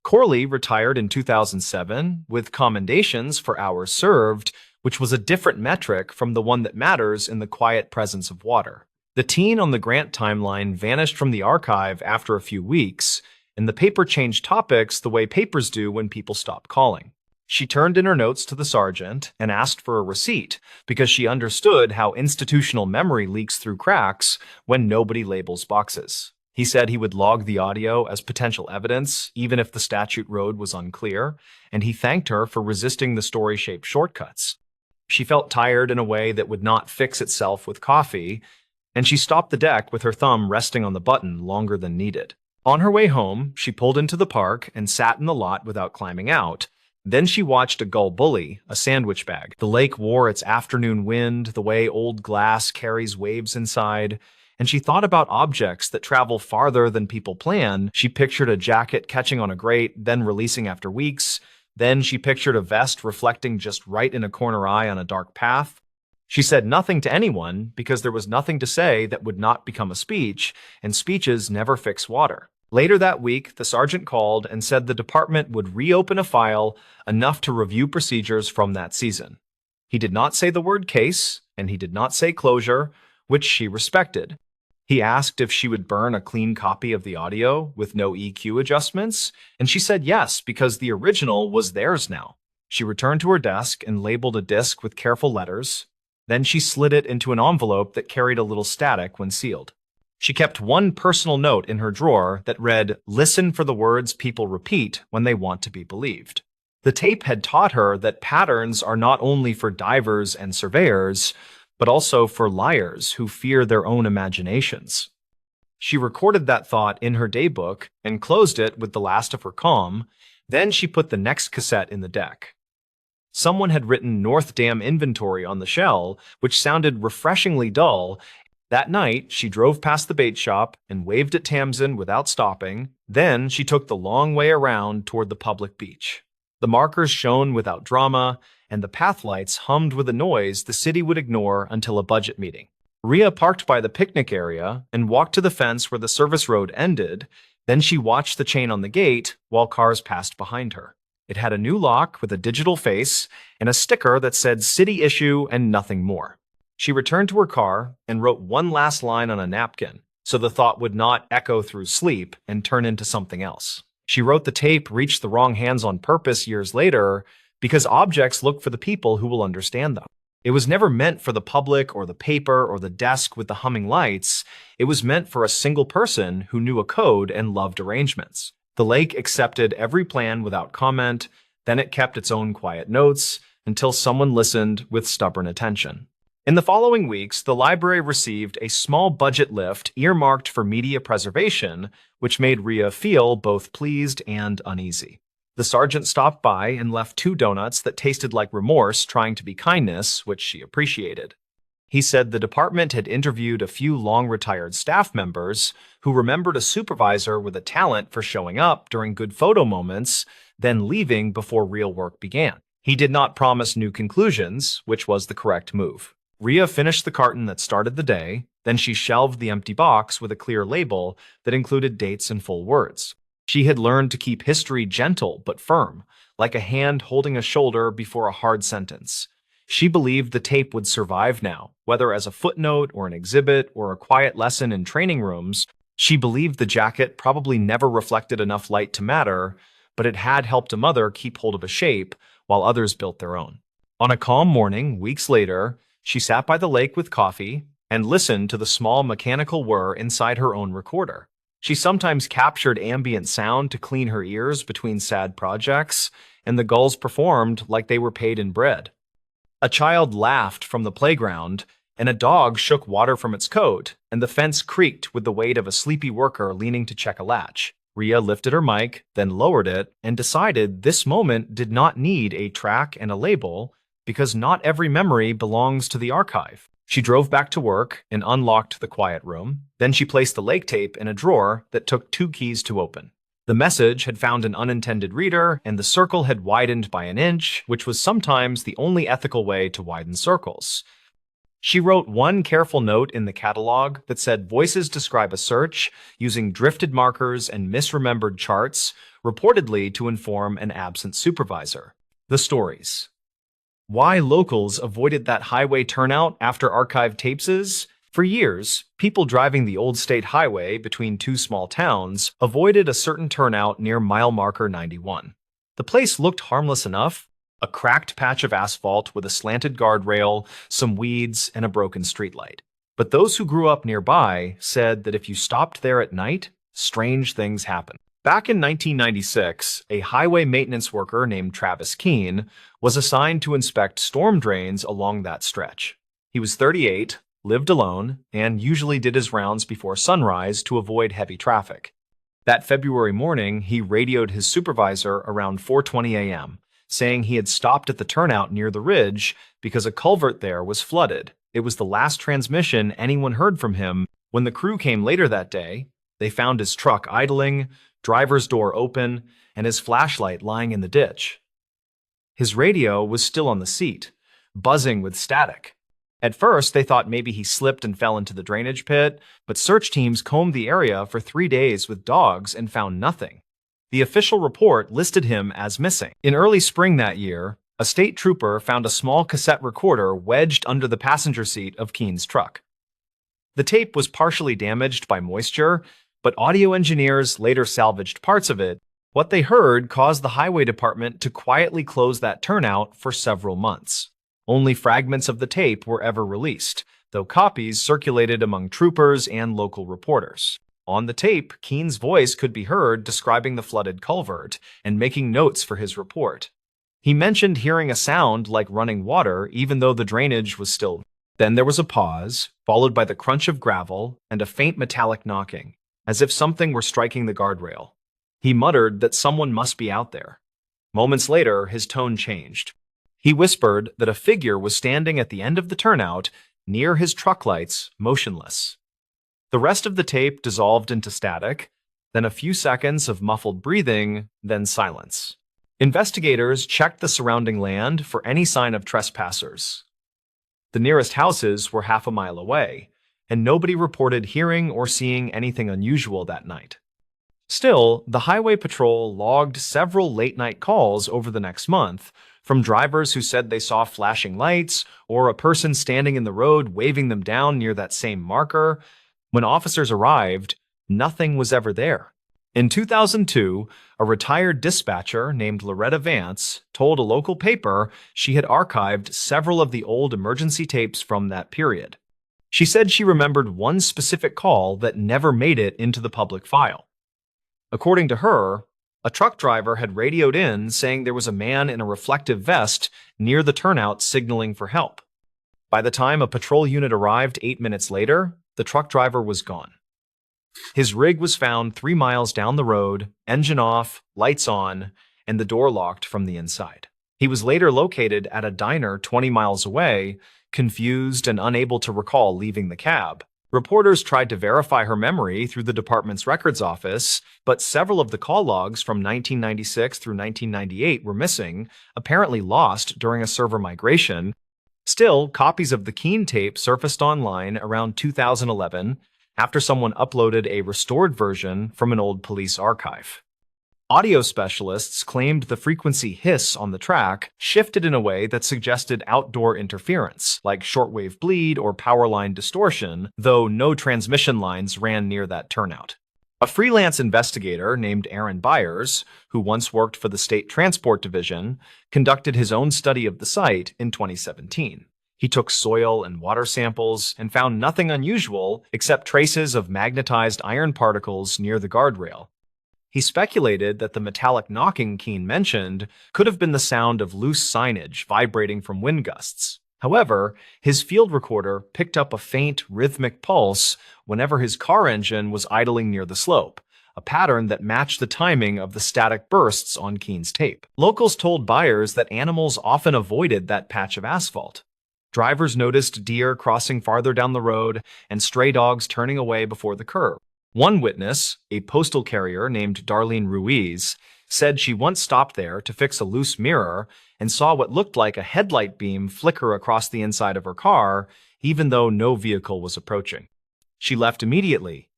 Corley retired in 2007 with commendations for hours served, which was a different metric from the one that matters in the quiet presence of water. The teen on the Grant timeline vanished from the archive after a few weeks, and the paper changed topics the way papers do when people stop calling. She turned in her notes to the sergeant and asked for a receipt because she understood how institutional memory leaks through cracks when nobody labels boxes. He said he would log the audio as potential evidence, even if the statute road was unclear, and he thanked her for resisting the story-shaped shortcuts. She felt tired in a way that would not fix itself with coffee, and she stopped the deck with her thumb resting on the button longer than needed. On her way home, she pulled into the park and sat in the lot without climbing out. Then she watched a gull bully a sandwich bag. The lake wore its afternoon wind, the way old glass carries waves inside, and she thought about objects that travel farther than people plan. She pictured a jacket catching on a grate, then releasing after weeks. Then she pictured a vest reflecting just right in a corner eye on a dark path. She said nothing to anyone because there was nothing to say that would not become a speech, and speeches never fix water. Later that week, the sergeant called and said the department would reopen a file enough to review procedures from that season. He did not say the word case, and he did not say closure, which she respected. He asked if she would burn a clean copy of the audio with no EQ adjustments, and she said yes because the original was theirs now. She returned to her desk and labeled a disc with careful letters. Then she slid it into an envelope that carried a little static when sealed. She kept one personal note in her drawer that read, "Listen for the words people repeat when they want to be believed." The tape had taught her that patterns are not only for divers and surveyors, but also for liars who fear their own imaginations. She recorded that thought in her daybook and closed it with the last of her calm. Then she put the next cassette in the deck. Someone had written North Dam Inventory on the shell, which sounded refreshingly dull. That night, she drove past the bait shop and waved at Tamsin without stopping. Then she took the long way around toward the public beach. The markers shone without drama, and the path lights hummed with a noise the city would ignore until a budget meeting. Rhea parked by the picnic area and walked to the fence where the service road ended. Then she watched the chain on the gate while cars passed behind her. It had a new lock with a digital face and a sticker that said "City Issue" and nothing more. She returned to her car and wrote one last line on a napkin, so the thought would not echo through sleep and turn into something else. She wrote the tape reached the wrong hands on purpose years later because objects look for the people who will understand them. It was never meant for the public or the paper or the desk with the humming lights. It was meant for a single person who knew a code and loved arrangements. The lake accepted every plan without comment, then it kept its own quiet notes until someone listened with stubborn attention. In the following weeks, the library received a small budget lift earmarked for media preservation, which made Rhea feel both pleased and uneasy. The sergeant stopped by and left 2 donuts that tasted like remorse trying to be kindness, which she appreciated. He said the department had interviewed a few long-retired staff members who remembered a supervisor with a talent for showing up during good photo moments, then leaving before real work began. He did not promise new conclusions, which was the correct move. Rhea finished the carton that started the day, then she shelved the empty box with a clear label that included dates and full words. She had learned to keep history gentle but firm, like a hand holding a shoulder before a hard sentence. She believed the tape would survive now, whether as a footnote or an exhibit or a quiet lesson in training rooms. She believed the jacket probably never reflected enough light to matter, but it had helped a mother keep hold of a shape while others built their own. On a calm morning, weeks later, she sat by the lake with coffee and listened to the small mechanical whir inside her own recorder. She sometimes captured ambient sound to clean her ears between sad projects, and the gulls performed like they were paid in bread. A child laughed from the playground, and a dog shook water from its coat, and the fence creaked with the weight of a sleepy worker leaning to check a latch. Rhea lifted her mic, then lowered it, and decided this moment did not need a track and a label because not every memory belongs to the archive. She drove back to work and unlocked the quiet room. Then she placed the lake tape in a drawer that took 2 keys to open. The message had found an unintended reader, and the circle had widened by an inch, which was sometimes the only ethical way to widen circles. She wrote one careful note in the catalog that said voices describe a search using drifted markers and misremembered charts, reportedly to inform an absent supervisor. The stories. Why locals avoided that highway turnout after archived tapes? For years, people driving the old state highway between 2 small towns avoided a certain turnout near mile marker 91. The place looked harmless enough: a cracked patch of asphalt with a slanted guardrail, some weeds, and a broken streetlight. But those who grew up nearby said that if you stopped there at night, strange things happened. Back in 1996, a highway maintenance worker named Travis Keene was assigned to inspect storm drains along that stretch. He was 38, lived alone, and usually did his rounds before sunrise to avoid heavy traffic. That February morning, he radioed his supervisor around 4:20 a.m., saying he had stopped at the turnout near the ridge because a culvert there was flooded. It was the last transmission anyone heard from him. When the crew came later that day, they found his truck idling, driver's door open, and his flashlight lying in the ditch. His radio was still on the seat, buzzing with static. At first, they thought maybe he slipped and fell into the drainage pit, but search teams combed the area for 3 days with dogs and found nothing. The official report listed him as missing. In early spring that year, a state trooper found a small cassette recorder wedged under the passenger seat of Keene's truck. The tape was partially damaged by moisture, but audio engineers later salvaged parts of it. What they heard caused the highway department to quietly close that turnout for several months. Only fragments of the tape were ever released, though copies circulated among troopers and local reporters. On the tape, Keene's voice could be heard describing the flooded culvert and making notes for his report. He mentioned hearing a sound like running water even though the drainage was still. Then there was a pause, followed by the crunch of gravel and a faint metallic knocking, as if something were striking the guardrail. He muttered that someone must be out there. Moments later, his tone changed. He whispered that a figure was standing at the end of the turnout, near his truck lights, motionless. The rest of the tape dissolved into static, then a few seconds of muffled breathing, then silence. Investigators checked the surrounding land for any sign of trespassers. The nearest houses were half a mile away, and nobody reported hearing or seeing anything unusual that night. Still, the highway patrol logged several late-night calls over the next month from drivers who said they saw flashing lights or a person standing in the road waving them down near that same marker. When officers arrived, nothing was ever there. In 2002, a retired dispatcher named Loretta Vance told a local paper she had archived several of the old emergency tapes from that period. She said she remembered one specific call that never made it into the public file. According to her, a truck driver had radioed in saying there was a man in a reflective vest near the turnout signaling for help. By the time a patrol unit arrived 8 minutes later, the truck driver was gone. His rig was found 3 miles down the road, engine off, lights on, and the door locked from the inside. He was later located at a diner 20 miles away, confused and unable to recall leaving the cab. Reporters tried to verify her memory through the department's records office, but several of the call logs from 1996 through 1998 were missing, apparently lost during a server migration. Still, copies of the Keene tape surfaced online around 2011 after someone uploaded a restored version from an old police archive. Audio specialists claimed the frequency hiss on the track shifted in a way that suggested outdoor interference, like shortwave bleed or power line distortion, though no transmission lines ran near that turnout. A freelance investigator named Aaron Byers, who once worked for the State Transport Division, conducted his own study of the site in 2017. He took soil and water samples and found nothing unusual except traces of magnetized iron particles near the guardrail. He speculated that the metallic knocking Keene mentioned could have been the sound of loose signage vibrating from wind gusts. However, his field recorder picked up a faint, rhythmic pulse whenever his car engine was idling near the slope, a pattern that matched the timing of the static bursts on Keen's tape. Locals told buyers that animals often avoided that patch of asphalt. Drivers noticed deer crossing farther down the road and stray dogs turning away before the curb. One witness, a postal carrier named Darlene Ruiz, said she once stopped there to fix a loose mirror and saw what looked like a headlight beam flicker across the inside of her car, even though no vehicle was approaching. She left immediately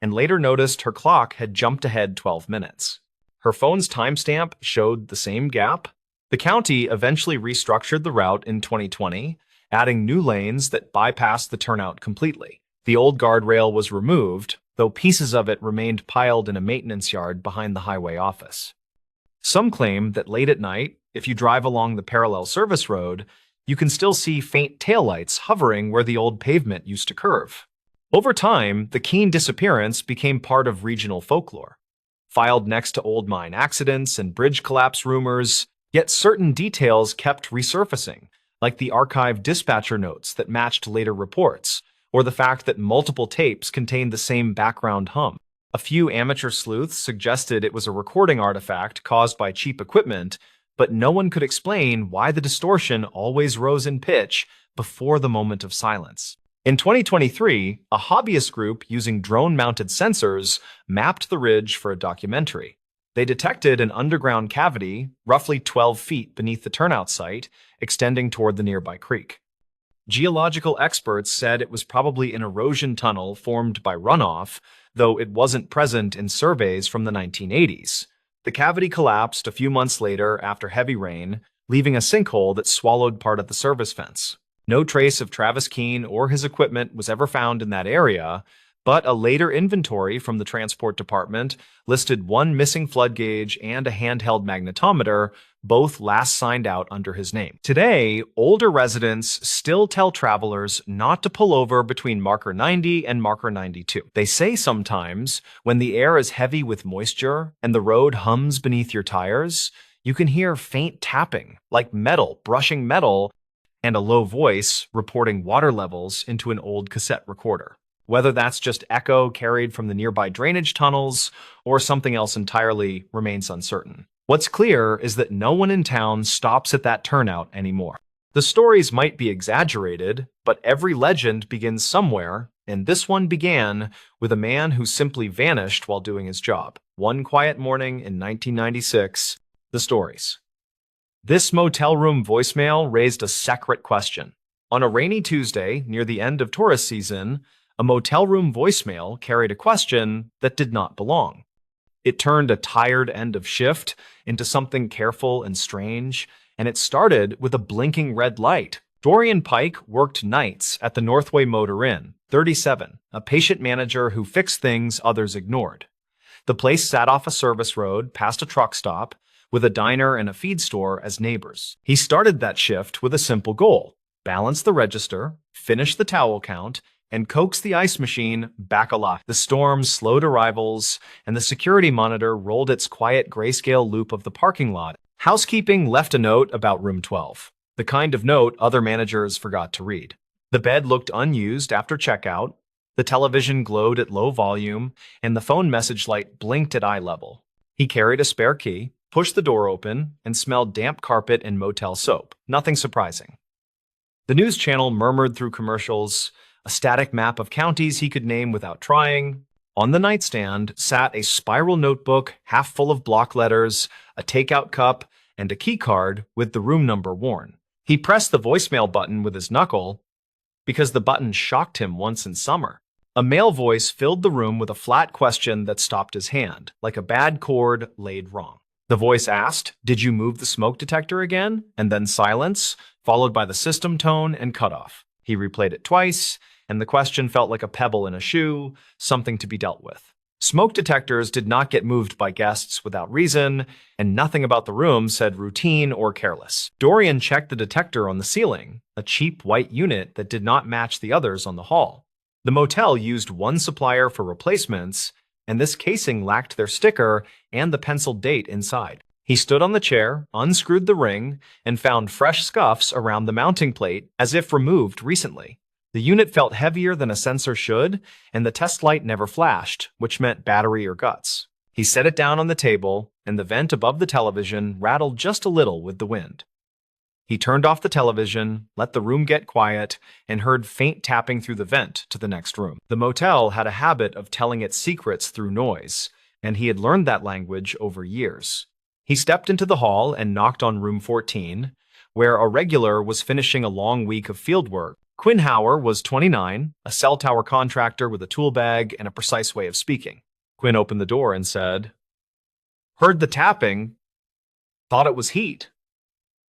and later noticed her clock had jumped ahead 12 minutes. Her phone's timestamp showed the same gap. The county eventually restructured the route in 2020, adding new lanes that bypassed the turnout completely. The old guardrail was removed, though pieces of it remained piled in a maintenance yard behind the highway office. Some claim that late at night, if you drive along the parallel service road, you can still see faint taillights hovering where the old pavement used to curve. Over time, the Keene disappearance became part of regional folklore, filed next to old mine accidents and bridge collapse rumors, yet certain details kept resurfacing, like the archived dispatcher notes that matched later reports, or the fact that multiple tapes contained the same background hum. A few amateur sleuths suggested it was a recording artifact caused by cheap equipment, but no one could explain why the distortion always rose in pitch before the moment of silence. In 2023, a hobbyist group using drone-mounted sensors mapped the ridge for a documentary. They detected an underground cavity roughly 12 feet beneath the turnout site, extending toward the nearby creek. Geological experts said it was probably an erosion tunnel formed by runoff, though it wasn't present in surveys from the 1980s. The cavity collapsed a few months later after heavy rain, leaving a sinkhole that swallowed part of the service fence. No trace of Travis Keene or his equipment was ever found in that area, but a later inventory from the transport department listed one missing flood gauge and a handheld magnetometer, both last signed out under his name. Today, older residents still tell travelers not to pull over between marker 90 and marker 92. They say sometimes, when the air is heavy with moisture and the road hums beneath your tires, you can hear faint tapping, like metal brushing metal, and a low voice reporting water levels into an old cassette recorder. Whether that's just echo carried from the nearby drainage tunnels or something else entirely remains uncertain. What's clear is that no one in town stops at that turnout anymore. The stories might be exaggerated, but every legend begins somewhere, and this one began with a man who simply vanished while doing his job. One quiet morning in 1996, the stories. This motel room voicemail raised a separate question. On a rainy Tuesday, near the end of tourist season, a motel room voicemail carried a question that did not belong. It turned a tired end of shift into something careful and strange, and it started with a blinking red light. Dorian Pike worked nights at the Northway Motor Inn, 37, a patient manager who fixed things others ignored. The place sat off a service road past a truck stop, with a diner and a feed store as neighbors. He started that shift with a simple goal: balance the register, finish the towel count, and coax the ice machine back alive. The storm slowed arrivals, and the security monitor rolled its quiet grayscale loop of the parking lot. Housekeeping left a note about room 12, the kind of note other managers forgot to read. The bed looked unused after checkout, the television glowed at low volume, and the phone message light blinked at eye level. He carried a spare key, pushed the door open, and smelled damp carpet and motel soap. Nothing surprising. The news channel murmured through commercials, a static map of counties he could name without trying. On the nightstand sat a spiral notebook half full of block letters, a takeout cup, and a key card with the room number worn. He pressed the voicemail button with his knuckle because the button shocked him once in summer. A male voice filled the room with a flat question that stopped his hand, like a bad chord laid wrong. The voice asked, "Did you move the smoke detector again?" And then silence, followed by the system tone and cutoff. He replayed it twice, and the question felt like a pebble in a shoe, something to be dealt with. Smoke detectors did not get moved by guests without reason, and nothing about the room said routine or careless. Dorian checked the detector on the ceiling, a cheap white unit that did not match the others on the hall. The motel used one supplier for replacements, and this casing lacked their sticker and the penciled date inside. He stood on the chair, unscrewed the ring, and found fresh scuffs around the mounting plate as if removed recently. The unit felt heavier than a sensor should, and the test light never flashed, which meant battery or guts. He set it down on the table, and the vent above the television rattled just a little with the wind. He turned off the television, let the room get quiet, and heard faint tapping through the vent to the next room. The motel had a habit of telling its secrets through noise, and he had learned that language over years. He stepped into the hall and knocked on room 14, where a regular was finishing a long week of field work. Quinn Hauer was 29, a cell tower contractor with a tool bag and a precise way of speaking. Quinn opened the door and said, "Heard the tapping, thought it was heat.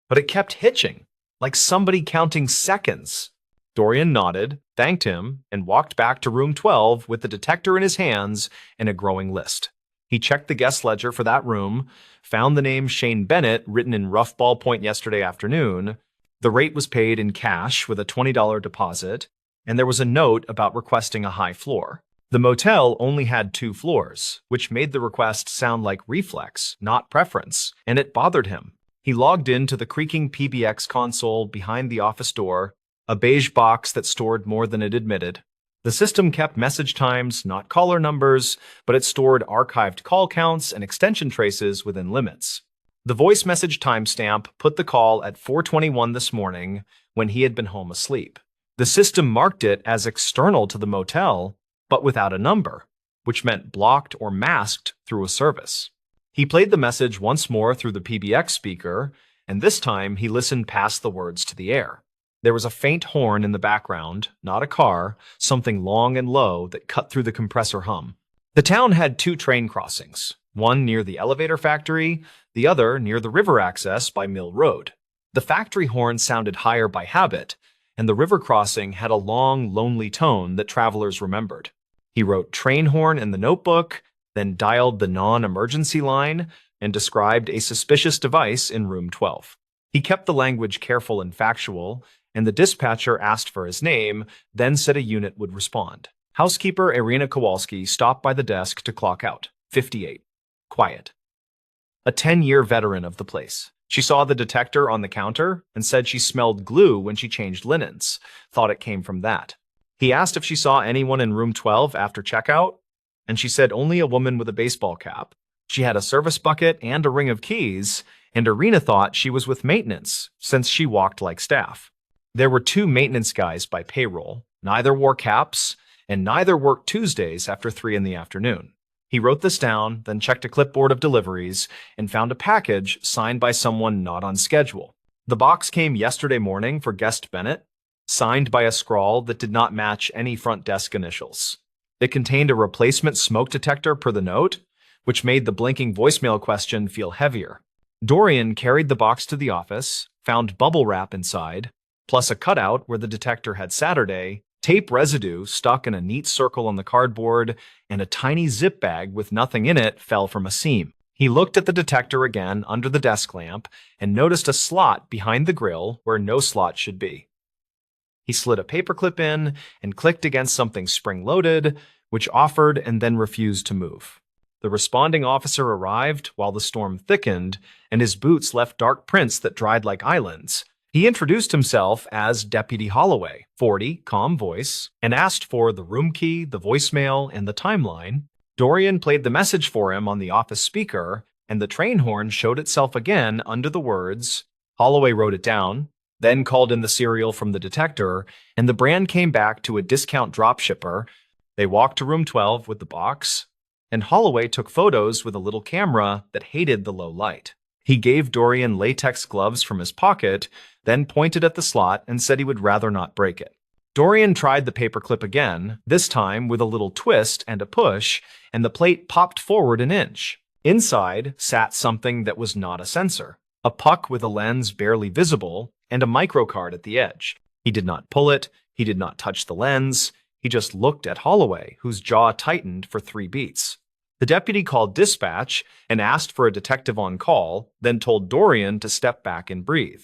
But it kept hitching, like somebody counting seconds." Dorian nodded, thanked him, and walked back to room 12 with the detector in his hands and a growing list. He checked the guest ledger for that room, found the name Shane Bennett written in rough ballpoint yesterday afternoon. The rate was paid in cash with a $20 deposit, and there was a note about requesting a high floor. The motel only had 2 floors, which made the request sound like reflex, not preference, and it bothered him. He logged into the creaking PBX console behind the office door, a beige box that stored more than it admitted. The system kept message times, not caller numbers, but it stored archived call counts and extension traces within limits. The voice message timestamp put the call at 4:21 this morning when he had been home asleep. The system marked it as external to the motel, but without a number, which meant blocked or masked through a service. He played the message once more through the PBX speaker, and this time he listened past the words to the air. There was a faint horn in the background, not a car, something long and low that cut through the compressor hum. The town had 2 train crossings, one near the elevator factory, the other near the river access by Mill Road. The factory horn sounded higher by habit, and the river crossing had a long, lonely tone that travelers remembered. He wrote train horn in the notebook, then dialed the non-emergency line and described a suspicious device in room 12. He kept the language careful and factual, and the dispatcher asked for his name, then said a unit would respond. Housekeeper Irina Kowalski stopped by the desk to clock out. 58. Quiet. A 10-year veteran of the place. She saw the detector on the counter and said she smelled glue when she changed linens, thought it came from that. He asked if she saw anyone in room 12 after checkout, and she said only a woman with a baseball cap. She had a service bucket and a ring of keys, and Irina thought she was with maintenance, since she walked like staff. There were 2 maintenance guys by payroll. Neither wore caps, and neither worked Tuesdays after 3 in the afternoon. He wrote this down, then checked a clipboard of deliveries, and found a package signed by someone not on schedule. The box came yesterday morning for guest Bennett, signed by a scrawl that did not match any front desk initials. It contained a replacement smoke detector per the note, which made the blinking voicemail question feel heavier. Dorian carried the box to the office, found bubble wrap inside, plus a cutout where the detector had Saturday, tape residue stuck in a neat circle on the cardboard, and a tiny zip bag with nothing in it fell from a seam. He looked at the detector again under the desk lamp and noticed a slot behind the grill where no slot should be. He slid a paperclip in and clicked against something spring-loaded, which offered and then refused to move. The responding officer arrived while the storm thickened, and his boots left dark prints that dried like islands. He introduced himself as Deputy Holloway, 40, calm voice, and asked for the room key, the voicemail, and the timeline. Dorian played the message for him on the office speaker, and the train horn showed itself again under the words. Holloway wrote it down, then called in the serial from the detector, and the brand came back to a discount dropshipper. They walked to room 12 with the box, and Holloway took photos with a little camera that hated the low light. He gave Dorian latex gloves from his pocket, then pointed at the slot and said he would rather not break it. Dorian tried the paperclip again, this time with a little twist and a push, and the plate popped forward an inch. Inside sat something that was not a sensor, a puck with a lens barely visible, and a microcard at the edge. He did not pull it, he did not touch the lens, he just looked at Holloway, whose jaw tightened for 3 beats. The deputy called dispatch and asked for a detective on call, then told Dorian to step back and breathe.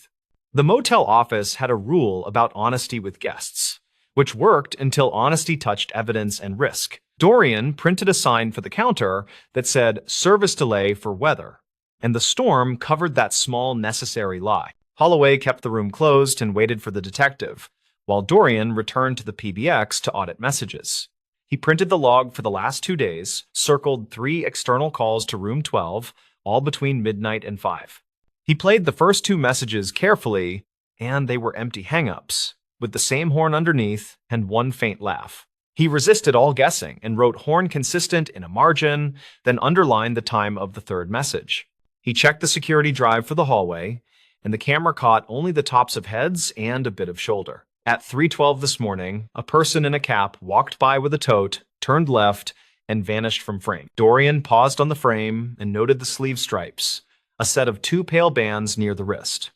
The motel office had a rule about honesty with guests, which worked until honesty touched evidence and risk. Dorian printed a sign for the counter that said service delay for weather, and the storm covered that small necessary lie. Holloway kept the room closed and waited for the detective, while Dorian returned to the PBX to audit messages. He printed the log for the last 2 days, circled 3 external calls to room 12, all between midnight and 5. He played the first 2 messages carefully, and they were empty hang-ups, with the same horn underneath and one faint laugh. He resisted all guessing and wrote horn consistent in a margin, then underlined the time of the 3rd message. He checked the security drive for the hallway, and the camera caught only the tops of heads and a bit of shoulder. At 3:12 this morning, a person in a cap walked by with a tote, turned left, and vanished from frame. Dorian paused on the frame and noted the sleeve stripes, a set of 2 pale bands near the wrist.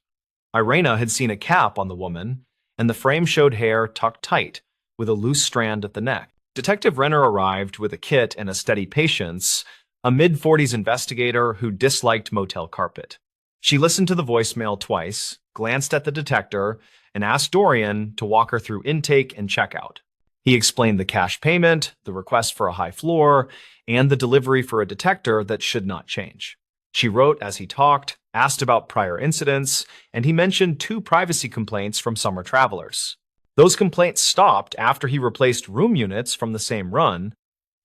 Irena had seen a cap on the woman, and the frame showed hair tucked tight, with a loose strand at the neck. Detective Renner arrived with a kit and a steady patience, a mid-40s investigator who disliked motel carpet. She listened to the voicemail twice, glanced at the detector, and asked Dorian to walk her through intake and checkout. He explained the cash payment, the request for a high floor, and the delivery for a detector that should not change. She wrote as he talked, asked about prior incidents, and he mentioned 2 privacy complaints from summer travelers. Those complaints stopped after he replaced room units from the same run,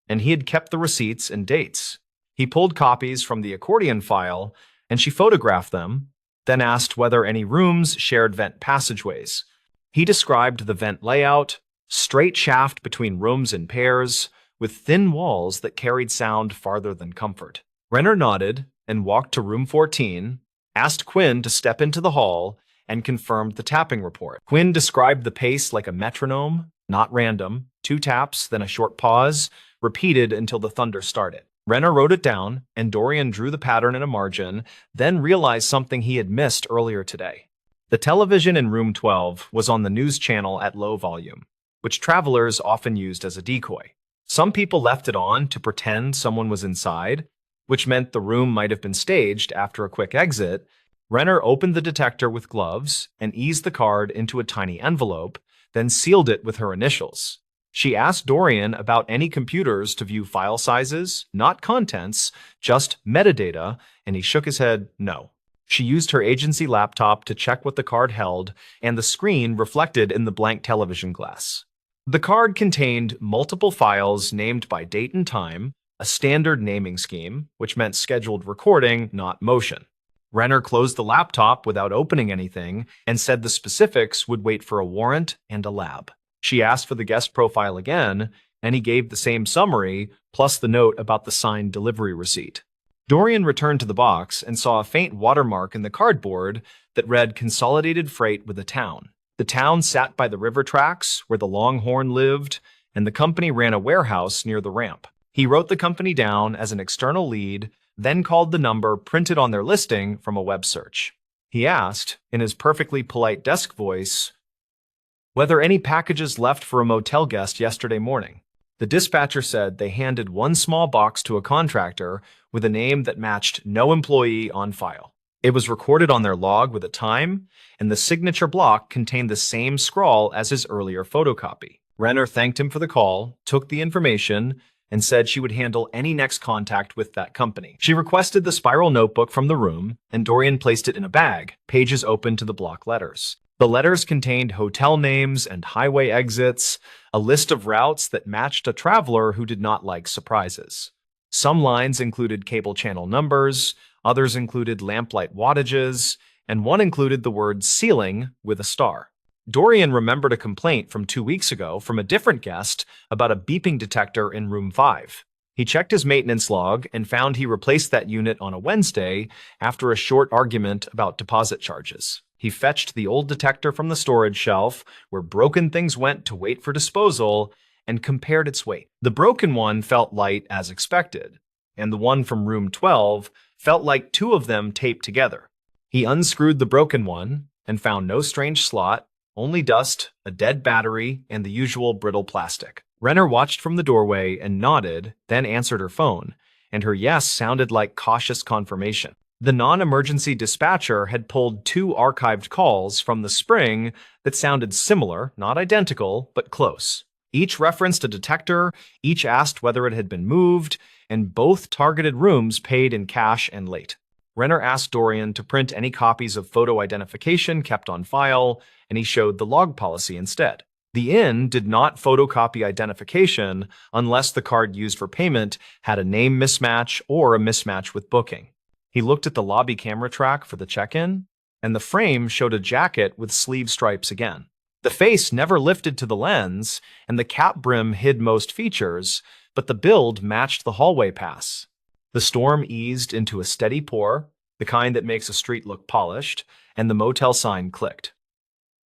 and he had kept the receipts and dates. He pulled copies from the accordion file, and she photographed them, then asked whether any rooms shared vent passageways. He described the vent layout, straight shaft between rooms in pairs, with thin walls that carried sound farther than comfort. Renner nodded and walked to room 14, asked Quinn to step into the hall, and confirmed the tapping report. Quinn described the pace like a metronome, not random, 2 taps, then a short pause, repeated until the thunder started. Renner wrote it down, and Dorian drew the pattern in a margin, then realized something he had missed earlier today. The television in room 12 was on the news channel at low volume, which travelers often used as a decoy. Some people left it on to pretend someone was inside, which meant the room might have been staged after a quick exit. Renner opened the detector with gloves and eased the card into a tiny envelope, then sealed it with her initials. She asked Dorian about any computers to view file sizes, not contents, just metadata, and he shook his head no. She used her agency laptop to check what the card held, and the screen reflected in the blank television glass. The card contained multiple files named by date and time, a standard naming scheme, which meant scheduled recording, not motion. Renner closed the laptop without opening anything and said the specifics would wait for a warrant and a lab. She asked for the guest profile again, and he gave the same summary, plus the note about the signed delivery receipt. Dorian returned to the box and saw a faint watermark in the cardboard that read Consolidated Freight with a Town. The town sat by the river tracks where the Longhorn lived, and the company ran a warehouse near the ramp. He wrote the company down as an external lead, then called the number printed on their listing from a web search. He asked, in his perfectly polite desk voice, whether any packages left for a motel guest yesterday morning. The dispatcher said they handed one small box to a contractor with a name that matched no employee on file. It was recorded on their log with a time, and the signature block contained the same scrawl as his earlier photocopy. Renner thanked him for the call, took the information, and said she would handle any next contact with that company. She requested the spiral notebook from the room, and Dorian placed it in a bag, pages open to the block letters. The letters contained hotel names and highway exits, a list of routes that matched a traveler who did not like surprises. Some lines included cable channel numbers, others included lamplight wattages, and one included the word ceiling with a star. Dorian remembered a complaint from 2 weeks ago from a different guest about a beeping detector in room 5. He checked his maintenance log and found he replaced that unit on a Wednesday after a short argument about deposit charges. He fetched the old detector from the storage shelf, where broken things went to wait for disposal, and compared its weight. The broken one felt light as expected, and the one from room 12 felt like 2 of them taped together. He unscrewed the broken one and found no strange slot, only dust, a dead battery, and the usual brittle plastic. Renner watched from the doorway and nodded, then answered her phone, and her yes sounded like cautious confirmation. The non-emergency dispatcher had pulled 2 archived calls from the spring that sounded similar, not identical, but close. Each referenced a detector, each asked whether it had been moved, and both targeted rooms paid in cash and late. Renner asked Dorian to print any copies of photo identification kept on file, and he showed the log policy instead. The inn did not photocopy identification unless the card used for payment had a name mismatch or a mismatch with booking. He looked at the lobby camera track for the check-in, and the frame showed a jacket with sleeve stripes again. The face never lifted to the lens, and the cap brim hid most features, but the build matched the hallway pass. The storm eased into a steady pour, the kind that makes a street look polished, and the motel sign clicked.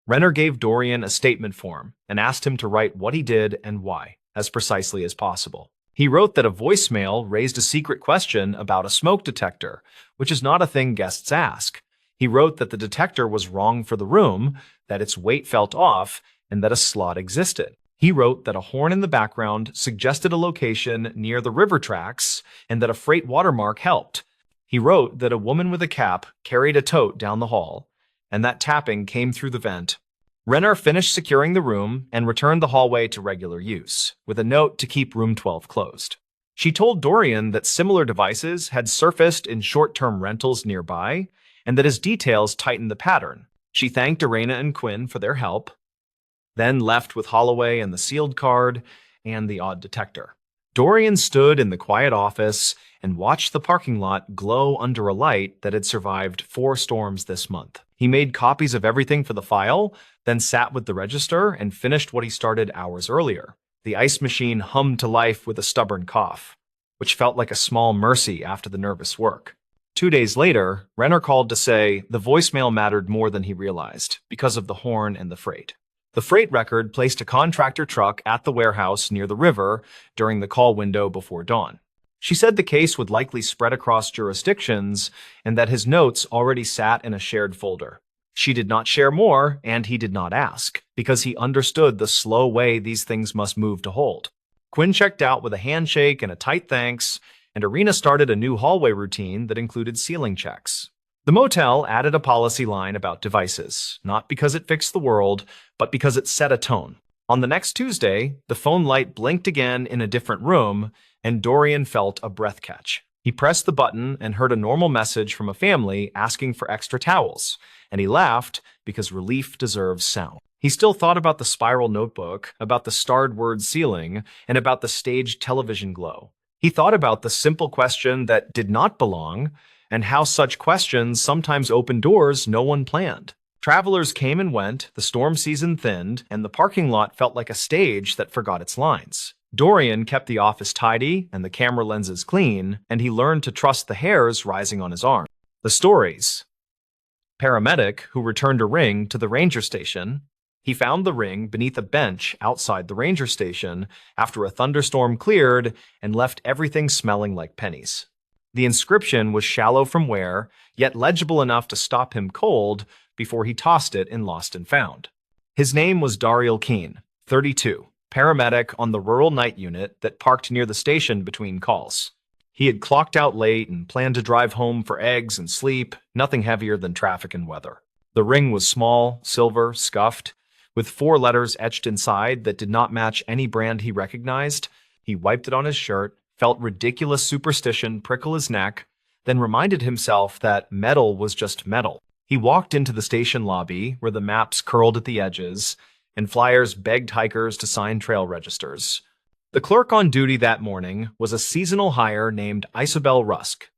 Renner gave Dorian a statement form and asked him to write what he did and why, as precisely as possible. He wrote that a voicemail raised a secret question about a smoke detector, which is not a thing guests ask. He wrote that the detector was wrong for the room, that its weight felt off, and that a slot existed. He wrote that a horn in the background suggested a location near the river tracks and that a freight watermark helped. He wrote that a woman with a cap carried a tote down the hall, and that tapping came through the vent. Renner finished securing the room and returned the hallway to regular use, with a note to keep room 12 closed. She told Dorian that similar devices had surfaced in short-term rentals nearby, and that his details tightened the pattern. She thanked Irena and Quinn for their help, then left with Holloway and the sealed card and the odd detector. Dorian stood in the quiet office and watched the parking lot glow under a light that had survived 4 storms this month. He made copies of everything for the file, then sat with the register and finished what he started hours earlier. The ice machine hummed to life with a stubborn cough, which felt like a small mercy after the nervous work. 2 days later, Renner called to say the voicemail mattered more than he realized because of the horn and the freight. The freight record placed a contractor truck at the warehouse near the river during the call window before dawn. She said the case would likely spread across jurisdictions and that his notes already sat in a shared folder. She did not share more, and he did not ask, because he understood the slow way these things must move to hold. Quinn checked out with a handshake and a tight thanks, and Irena started a new hallway routine that included ceiling checks. The motel added a policy line about devices, not because it fixed the world, but because it set a tone. On the next Tuesday, the phone light blinked again in a different room, and Dorian felt a breath catch. He pressed the button and heard a normal message from a family asking for extra towels, and he laughed because relief deserves sound. He still thought about the spiral notebook, about the starred word ceiling, and about the staged television glow. He thought about the simple question that did not belong, and how such questions sometimes open doors no one planned. Travelers came and went, the storm season thinned, and the parking lot felt like a stage that forgot its lines. Dorian kept the office tidy and the camera lenses clean, and he learned to trust the hairs rising on his arm. The stories. Paramedic, who returned a ring to the ranger station. He found the ring beneath a bench outside the ranger station after a thunderstorm cleared and left everything smelling like pennies. The inscription was shallow from wear, yet legible enough to stop him cold before he tossed it in Lost and Found. His name was Daryl Keene, 32, paramedic on the rural night unit that parked near the station between calls. He had clocked out late and planned to drive home for eggs and sleep, nothing heavier than traffic and weather. The ring was small, silver, scuffed, with 4 letters etched inside that did not match any brand he recognized. He wiped it on his shirt, felt ridiculous superstition prickle his neck, then reminded himself that metal was just metal. He walked into the station lobby, where the maps curled at the edges, and flyers begged hikers to sign trail registers. The clerk on duty that morning was a seasonal hire named Isabel Rusk,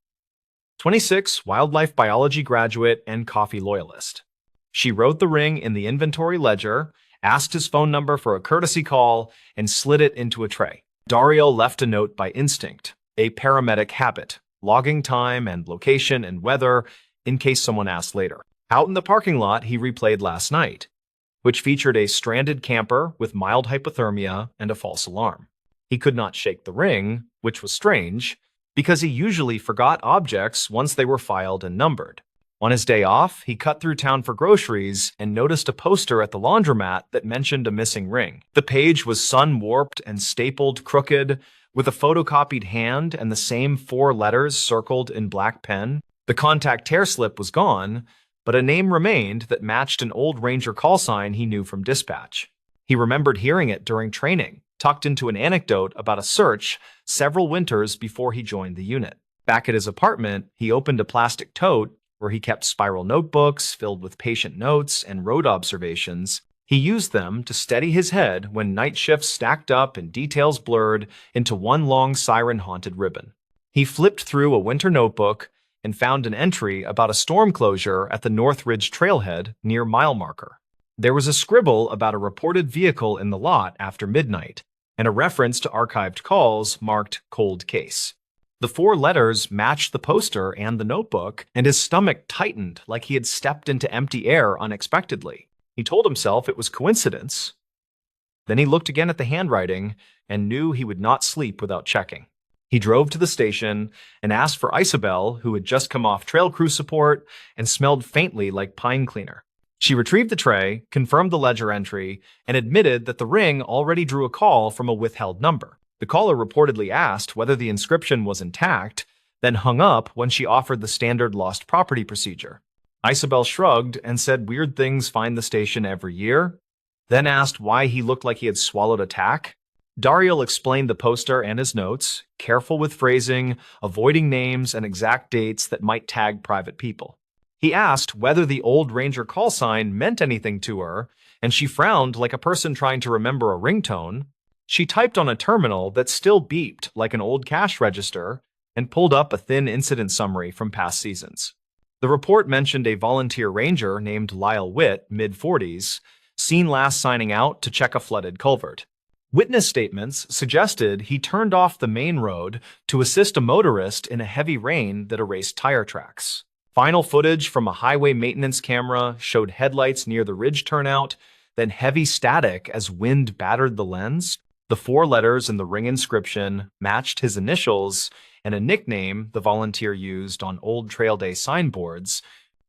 26, wildlife biology graduate and coffee loyalist. She wrote the ring in the inventory ledger, asked his phone number for a courtesy call, and slid it into a tray. Dario left a note by instinct, a paramedic habit, logging time and location and weather in case someone asked later. Out in the parking lot, he replayed last night, which featured a stranded camper with mild hypothermia and a false alarm. He could not shake the ring, which was strange, because he usually forgot objects once they were filed and numbered. On his day off, he cut through town for groceries and noticed a poster at the laundromat that mentioned a missing ring. The page was sun-warped and stapled crooked, with a photocopied hand and the same 4 letters circled in black pen. The contact tear slip was gone, but a name remained that matched an old Ranger call sign he knew from dispatch. He remembered hearing it during training, tucked into an anecdote about a search several winters before he joined the unit. Back at his apartment, he opened a plastic tote where he kept spiral notebooks filled with patient notes and road observations. He used them to steady his head when night shifts stacked up and details blurred into one long siren-haunted ribbon. He flipped through a winter notebook and found an entry about a storm closure at the North Ridge trailhead near mile marker. There was a scribble about a reported vehicle in the lot after midnight, and a reference to archived calls marked cold case. The 4 letters matched the poster and the notebook, and his stomach tightened like he had stepped into empty air unexpectedly. He told himself it was coincidence. Then he looked again at the handwriting and knew he would not sleep without checking. He drove to the station and asked for Isabel, who had just come off trail crew support and smelled faintly like pine cleaner. She retrieved the tray, confirmed the ledger entry, and admitted that the ring already drew a call from a withheld number. The caller reportedly asked whether the inscription was intact, then hung up when she offered the standard lost property procedure. Isabel shrugged and said weird things find the station every year, then asked why he looked like he had swallowed a tack. Daryl explained the poster and his notes, careful with phrasing, avoiding names and exact dates that might tag private people. He asked whether the old Ranger call sign meant anything to her, and she frowned like a person trying to remember a ringtone. She typed on a terminal that still beeped like an old cash register and pulled up a thin incident summary from past seasons. The report mentioned a volunteer ranger named Lyle Witt, mid-40s, seen last signing out to check a flooded culvert. Witness statements suggested he turned off the main road to assist a motorist in a heavy rain that erased tire tracks. Final footage from a highway maintenance camera showed headlights near the ridge turnout, then heavy static as wind battered the lens. The 4 letters in the ring inscription matched his initials and a nickname the volunteer used on old trail day signboards.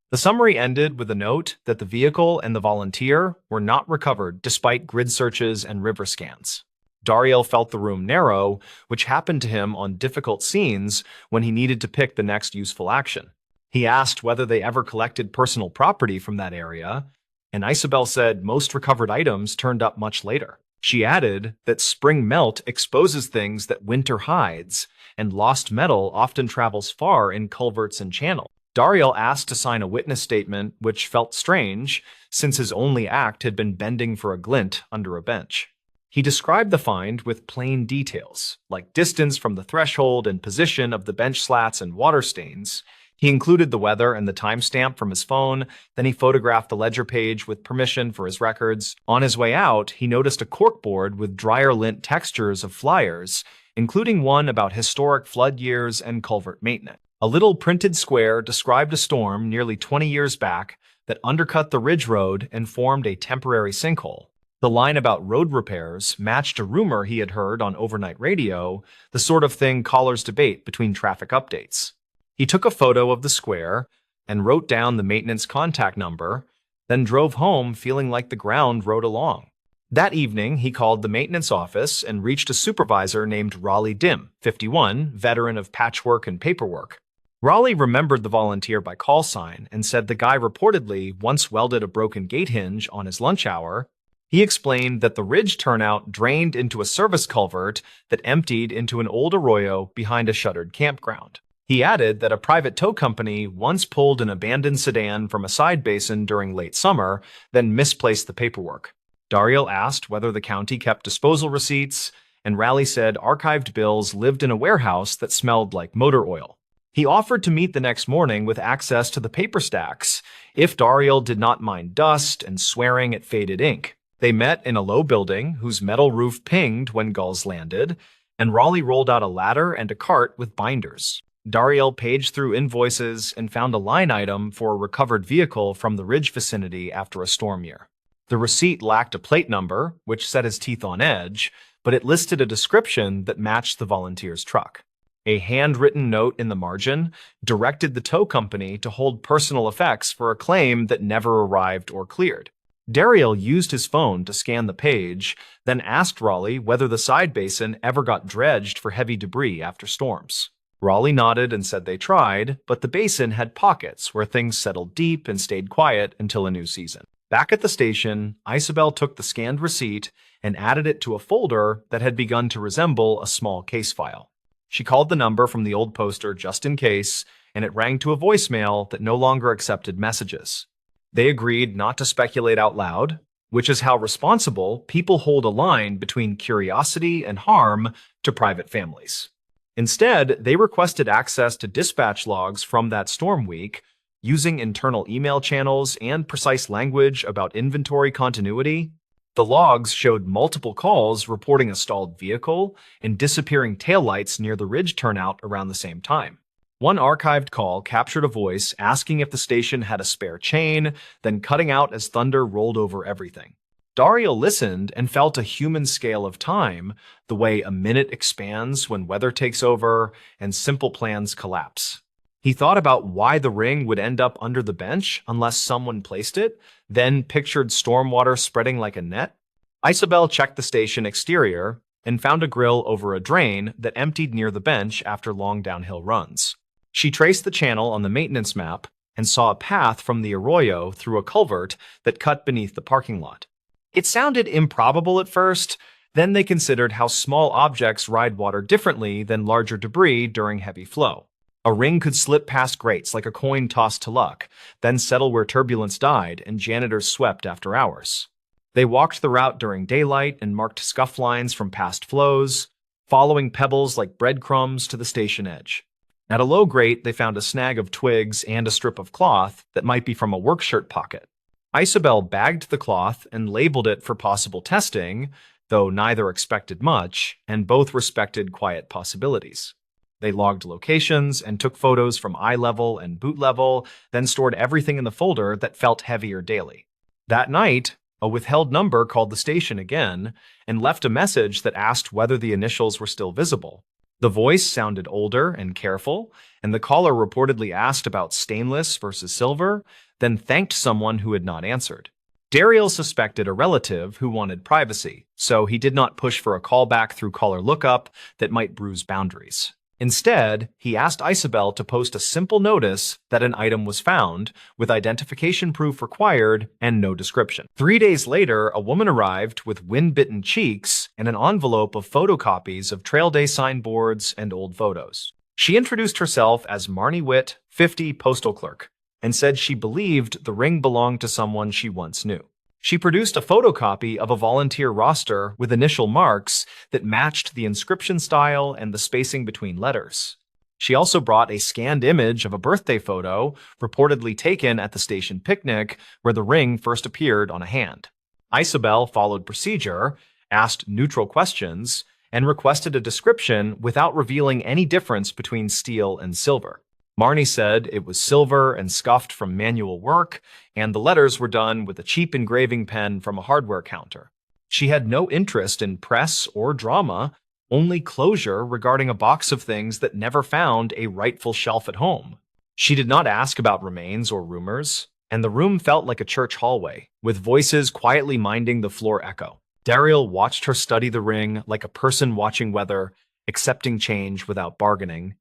The summary ended with a note that the vehicle and the volunteer were not recovered despite grid searches and river scans. Daryl felt the room narrow, which happened to him on difficult scenes when he needed to pick the next useful action. He asked whether they ever collected personal property from that area, and Isabel said most recovered items turned up much later. She added that spring melt exposes things that winter hides, and lost metal often travels far in culverts and channels. Daryl asked to sign a witness statement, which felt strange, since his only act had been bending for a glint under a bench. He described the find with plain details, like distance from the threshold and position of the bench slats and water stains. He included the weather and the timestamp from his phone, then he photographed the ledger page with permission for his records. On his way out, he noticed a corkboard with dryer lint textures of flyers, including one about historic flood years and culvert maintenance. A little printed square described a storm nearly 20 years back that undercut the ridge road and formed a temporary sinkhole. The line about road repairs matched a rumor he had heard on overnight radio, the sort of thing callers debate between traffic updates. He took a photo of the square and wrote down the maintenance contact number, then drove home feeling like the ground rode along. That evening, he called the maintenance office and reached a supervisor named Raleigh Dim, 51, veteran of patchwork and paperwork. Raleigh remembered the volunteer by call sign and said the guy reportedly once welded a broken gate hinge on his lunch hour. He explained that the ridge turnout drained into a service culvert that emptied into an old arroyo behind a shuttered campground. He added that a private tow company once pulled an abandoned sedan from a side basin during late summer, then misplaced the paperwork. Daryl asked whether the county kept disposal receipts, and Raleigh said archived bills lived in a warehouse that smelled like motor oil. He offered to meet the next morning with access to the paper stacks if Daryl did not mind dust and swearing at faded ink. They met in a low building whose metal roof pinged when gulls landed, and Raleigh rolled out a ladder and a cart with binders. Daryl paged through invoices and found a line item for a recovered vehicle from the ridge vicinity after a storm year. The receipt lacked a plate number, which set his teeth on edge, but it listed a description that matched the volunteer's truck. A handwritten note in the margin directed the tow company to hold personal effects for a claim that never arrived or cleared. Daryl used his phone to scan the page, then asked Raleigh whether the side basin ever got dredged for heavy debris after storms. Raleigh nodded and said they tried, but the basin had pockets where things settled deep and stayed quiet until a new season. Back at the station, Isabel took the scanned receipt and added it to a folder that had begun to resemble a small case file. She called the number from the old poster just in case, and it rang to a voicemail that no longer accepted messages. They agreed not to speculate out loud, which is how responsible people hold a line between curiosity and harm to private families. Instead, they requested access to dispatch logs from that storm week, using internal email channels and precise language about inventory continuity. The logs showed multiple calls reporting a stalled vehicle and disappearing taillights near the ridge turnout around the same time. One archived call captured a voice asking if the station had a spare chain, then cutting out as thunder rolled over everything. Dario listened and felt a human scale of time, the way a minute expands when weather takes over and simple plans collapse. He thought about why the ring would end up under the bench unless someone placed it, then pictured stormwater spreading like a net. Isabel checked the station exterior and found a grill over a drain that emptied near the bench after long downhill runs. She traced the channel on the maintenance map and saw a path from the arroyo through a culvert that cut beneath the parking lot. It sounded improbable at first, then they considered how small objects ride water differently than larger debris during heavy flow. A ring could slip past grates like a coin tossed to luck, then settle where turbulence died and janitors swept after hours. They walked the route during daylight and marked scuff lines from past flows, following pebbles like breadcrumbs to the station edge. At a low grate, they found a snag of twigs and a strip of cloth that might be from a work shirt pocket. Isabel bagged the cloth and labeled it for possible testing, though neither expected much, and both respected quiet possibilities. They logged locations and took photos from eye level and boot level, then stored everything in the folder that felt heavier daily. That night, a withheld number called the station again and left a message that asked whether the initials were still visible. The voice sounded older and careful, and the caller reportedly asked about stainless versus silver, then thanked someone who had not answered. Daryl suspected a relative who wanted privacy, so he did not push for a callback through caller lookup that might bruise boundaries. Instead, he asked Isabel to post a simple notice that an item was found, with identification proof required and no description. 3 days later, a woman arrived with wind-bitten cheeks and an envelope of photocopies of Trail Day signboards and old photos. She introduced herself as Marnie Witt, 50, postal clerk, and said she believed the ring belonged to someone she once knew. She produced a photocopy of a volunteer roster with initial marks that matched the inscription style and the spacing between letters. She also brought a scanned image of a birthday photo reportedly taken at the station picnic where the ring first appeared on a hand. Isabel followed procedure, asked neutral questions, and requested a description without revealing any difference between steel and silver. Marnie said it was silver and scuffed from manual work, and the letters were done with a cheap engraving pen from a hardware counter. She had no interest in press or drama, only closure regarding a box of things that never found a rightful shelf at home. She did not ask about remains or rumors, and the room felt like a church hallway, with voices quietly minding the floor echo. Daryl watched her study the ring like a person watching weather, accepting change without bargaining.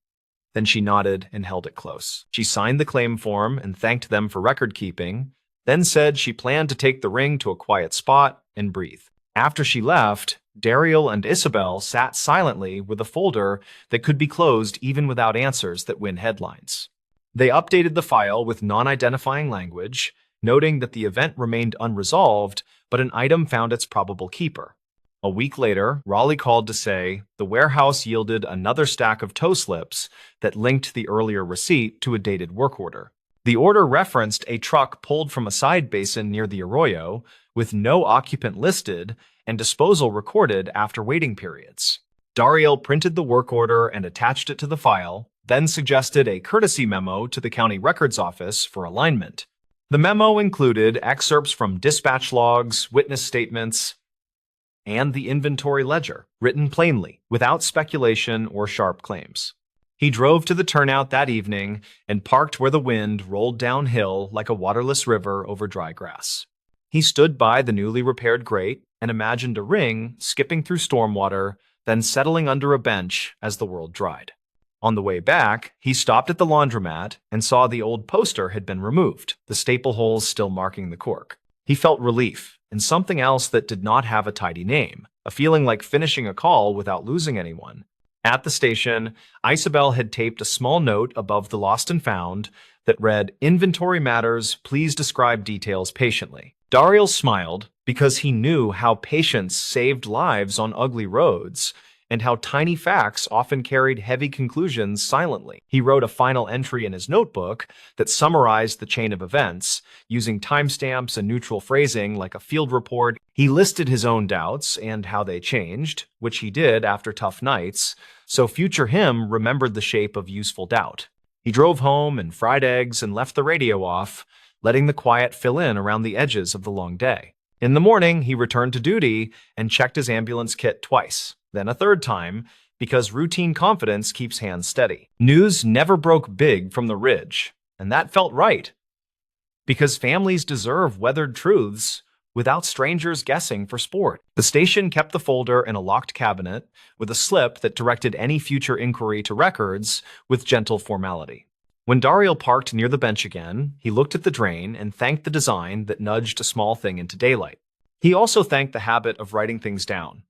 Then she nodded and held it close. She signed the claim form and thanked them for record keeping, then said she planned to take the ring to a quiet spot and breathe. After she left, Daryl and Isabel sat silently with a folder that could be closed even without answers that win headlines. They updated the file with non-identifying language, noting that the event remained unresolved, but an item found its probable keeper. A week later, Raleigh called to say the warehouse yielded another stack of toe slips that linked the earlier receipt to a dated work order. The order referenced a truck pulled from a side basin near the arroyo, with no occupant listed and disposal recorded after waiting periods. Daryl printed the work order and attached it to the file, then suggested a courtesy memo to the county records office for alignment. The memo included excerpts from dispatch logs, witness statements, and the inventory ledger, written plainly, without speculation or sharp claims. He drove to the turnout that evening and parked where the wind rolled downhill like a waterless river over dry grass. He stood by the newly repaired grate and imagined a ring skipping through stormwater, then settling under a bench as the world dried. On the way back, he stopped at the laundromat and saw the old poster had been removed, the staple holes still marking the cork. He felt relief, and something else that did not have a tidy name, a feeling like finishing a call without losing anyone. At the station, Isabel had taped a small note above the lost and found that read, "Inventory matters, please describe details patiently." Daryl smiled because he knew how patience saved lives on ugly roads and how tiny facts often carried heavy conclusions silently. He wrote a final entry in his notebook that summarized the chain of events, using timestamps and neutral phrasing like a field report. He listed his own doubts and how they changed, which he did after tough nights, so future him remembered the shape of useful doubt. He drove home and fried eggs and left the radio off, letting the quiet fill in around the edges of the long day. In the morning, he returned to duty and checked his ambulance kit twice, then a third time, because routine confidence keeps hands steady. News never broke big from the ridge, and that felt right, because families deserve weathered truths without strangers guessing for sport. The station kept the folder in a locked cabinet with a slip that directed any future inquiry to records with gentle formality. When Dario parked near the bench again, he looked at the drain and thanked the design that nudged a small thing into daylight. He also thanked the habit of writing things down,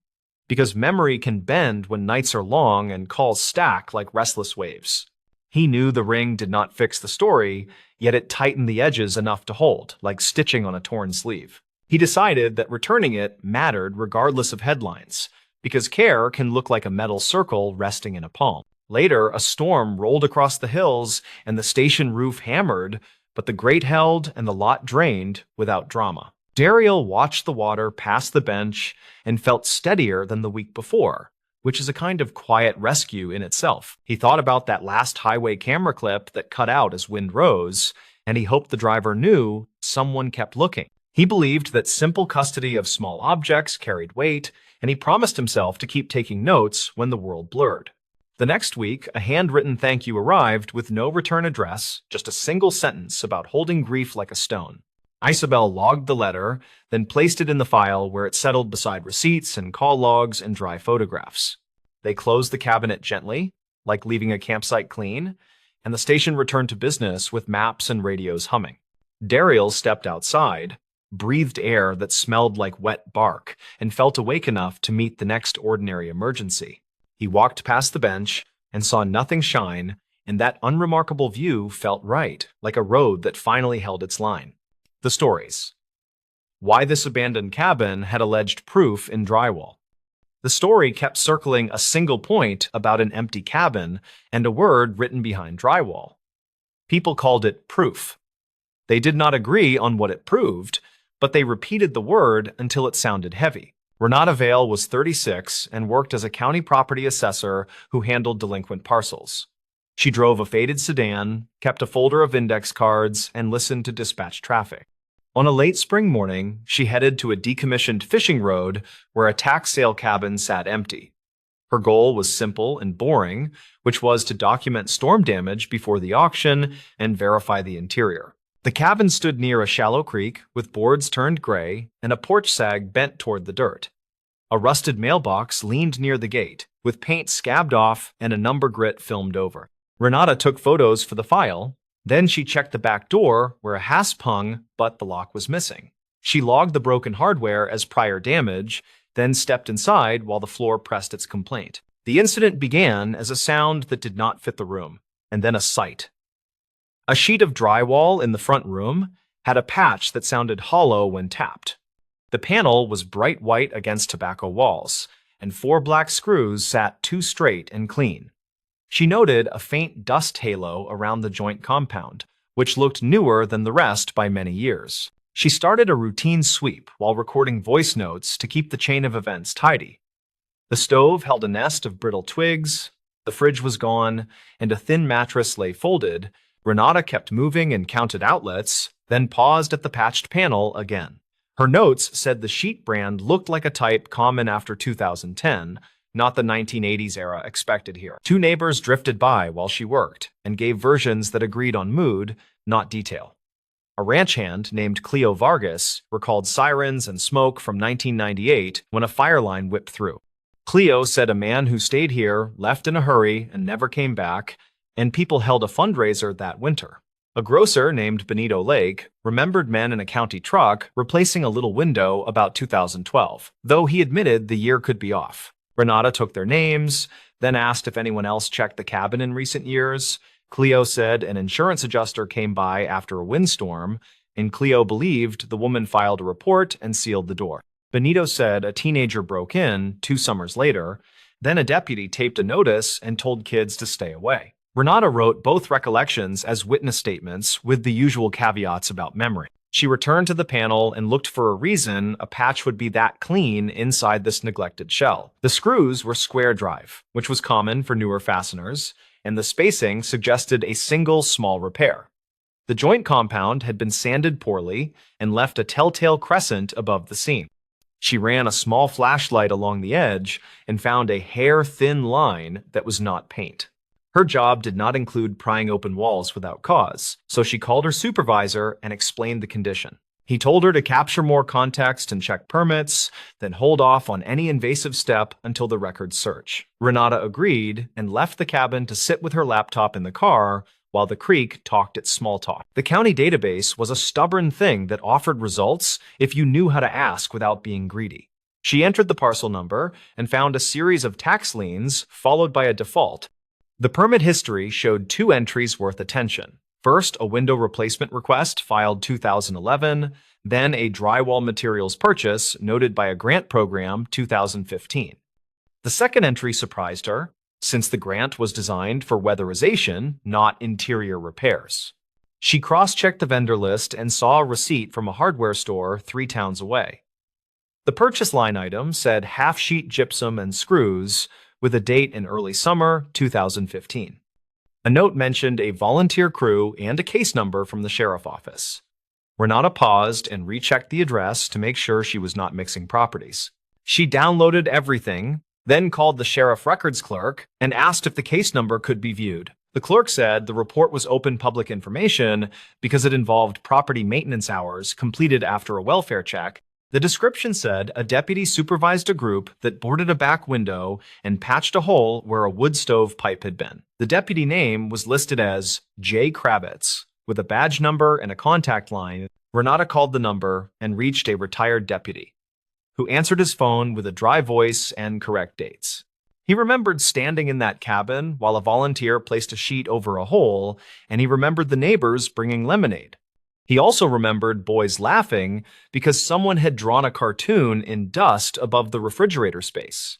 because memory can bend when nights are long and calls stack like restless waves. He knew the ring did not fix the story, yet it tightened the edges enough to hold, like stitching on a torn sleeve. He decided that returning it mattered regardless of headlines, because care can look like a metal circle resting in a palm. Later, a storm rolled across the hills and the station roof hammered, but the grate held and the lot drained without drama. Daryl watched the water pass the bench and felt steadier than the week before, which is a kind of quiet rescue in itself. He thought about that last highway camera clip that cut out as wind rose, and he hoped the driver knew someone kept looking. He believed that simple custody of small objects carried weight, and he promised himself to keep taking notes when the world blurred. The next week, a handwritten thank you arrived with no return address, just a single sentence about holding grief like a stone. Isabel logged the letter, then placed it in the file where it settled beside receipts and call logs and dry photographs. They closed the cabinet gently, like leaving a campsite clean, and the station returned to business with maps and radios humming. Daryl stepped outside, breathed air that smelled like wet bark, and felt awake enough to meet the next ordinary emergency. He walked past the bench and saw nothing shine, and that unremarkable view felt right, like a road that finally held its line. The stories. Why this abandoned cabin had alleged proof in drywall. The story kept circling a single point about an empty cabin and a word written behind drywall. People called it proof. They did not agree on what it proved, but they repeated the word until it sounded heavy. Renata Vale was 36 and worked as a county property assessor who handled delinquent parcels. She drove a faded sedan, kept a folder of index cards, and listened to dispatch traffic. On a late spring morning, she headed to a decommissioned fishing road where a tax sale cabin sat empty. Her goal was simple and boring, which was to document storm damage before the auction and verify the interior. The cabin stood near a shallow creek with boards turned gray and a porch sag bent toward the dirt. A rusted mailbox leaned near the gate, with paint scabbed off and a number grit filmed over. Renata took photos for the file. Then she checked the back door where a hasp hung, but the lock was missing. She logged the broken hardware as prior damage, then stepped inside while the floor pressed its complaint. The incident began as a sound that did not fit the room, and then a sight. A sheet of drywall in the front room had a patch that sounded hollow when tapped. The panel was bright white against tobacco walls, and 4 black screws sat too straight and clean. She noted a faint dust halo around the joint compound, which looked newer than the rest by many years. She started a routine sweep while recording voice notes to keep the chain of events tidy. The stove held a nest of brittle twigs, the fridge was gone, and a thin mattress lay folded. Renata kept moving and counted outlets, then paused at the patched panel again. Her notes said the sheet brand looked like a type common after 2010, not the 1980s era expected here. 2 neighbors drifted by while she worked and gave versions that agreed on mood, not detail. A ranch hand named Cleo Vargas recalled sirens and smoke from 1998 when a fire line whipped through. Cleo said a man who stayed here left in a hurry and never came back, and people held a fundraiser that winter. A grocer named Benito Lake remembered men in a county truck replacing a little window about 2012, though he admitted the year could be off. Renata took their names, then asked if anyone else checked the cabin in recent years. Cleo said an insurance adjuster came by after a windstorm, and Cleo believed the woman filed a report and sealed the door. Benito said a teenager broke in 2 summers later. Then a deputy taped a notice and told kids to stay away. Renata wrote both recollections as witness statements with the usual caveats about memory. She returned to the panel and looked for a reason a patch would be that clean inside this neglected shell. The screws were square drive, which was common for newer fasteners, and the spacing suggested a single small repair. The joint compound had been sanded poorly and left a telltale crescent above the seam. She ran a small flashlight along the edge and found a hair-thin line that was not paint. Her job did not include prying open walls without cause, so she called her supervisor and explained the condition. He told her to capture more context and check permits, then hold off on any invasive step until the records search. Renata agreed and left the cabin to sit with her laptop in the car while the creek talked its small talk. The county database was a stubborn thing that offered results if you knew how to ask without being greedy. She entered the parcel number and found a series of tax liens followed by a default. The permit history showed 2 entries worth attention. First, a window replacement request filed 2011, then a drywall materials purchase noted by a grant program 2015. The second entry surprised her, since the grant was designed for weatherization, not interior repairs. She cross-checked the vendor list and saw a receipt from a hardware store 3 towns away. The purchase line item said half-sheet gypsum and screws, with a date in early summer 2015. A note mentioned a volunteer crew and a case number from the sheriff office. Renata paused and rechecked the address to make sure she was not mixing properties. She downloaded everything, then called the sheriff records clerk and asked if the case number could be viewed. The clerk said the report was open public information because it involved property maintenance hours completed after a welfare check. The description said a deputy supervised a group that boarded a back window and patched a hole where a wood stove pipe had been. The deputy name was listed as J. Kravitz, with a badge number and a contact line. Renata called the number and reached a retired deputy, who answered his phone with a dry voice and correct dates. He remembered standing in that cabin while a volunteer placed a sheet over a hole, and he remembered the neighbors bringing lemonade. He also remembered boys laughing because someone had drawn a cartoon in dust above the refrigerator space.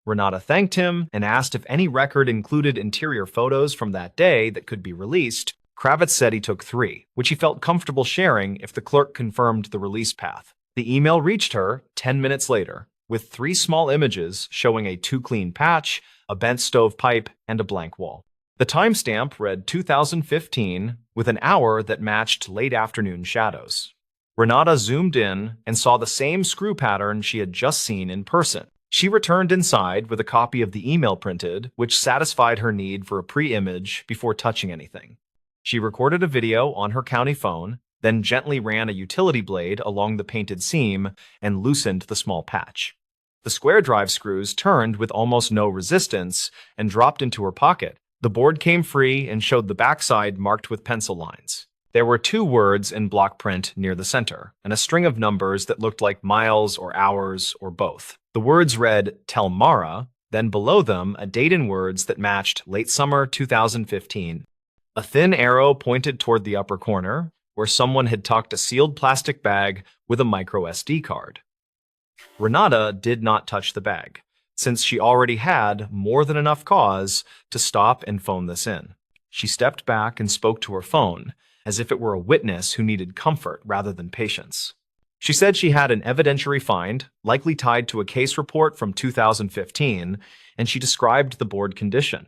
Renata thanked him and asked if any record included interior photos from that day that could be released. Kravitz said he took 3, which he felt comfortable sharing if the clerk confirmed the release path. The email reached her 10 minutes later, with 3 small images showing a 2-clean patch, a bent stovepipe, and a blank wall. The timestamp read 2015, with an hour that matched late afternoon shadows. Renata zoomed in and saw the same screw pattern she had just seen in person. She returned inside with a copy of the email printed, which satisfied her need for a pre-image before touching anything. She recorded a video on her county phone, then gently ran a utility blade along the painted seam and loosened the small patch. The square drive screws turned with almost no resistance and dropped into her pocket. The board came free and showed the backside marked with pencil lines. There were 2 words in block print near the center, and a string of numbers that looked like miles or hours or both. The words read, "Tell Mara," then below them a date in words that matched late summer 2015. A thin arrow pointed toward the upper corner, where someone had tucked a sealed plastic bag with a micro SD card. Renata did not touch the bag, since she already had more than enough cause to stop and phone this in. She stepped back and spoke to her phone, as if it were a witness who needed comfort rather than patience. She said she had an evidentiary find, likely tied to a case report from 2015, and she described the board condition.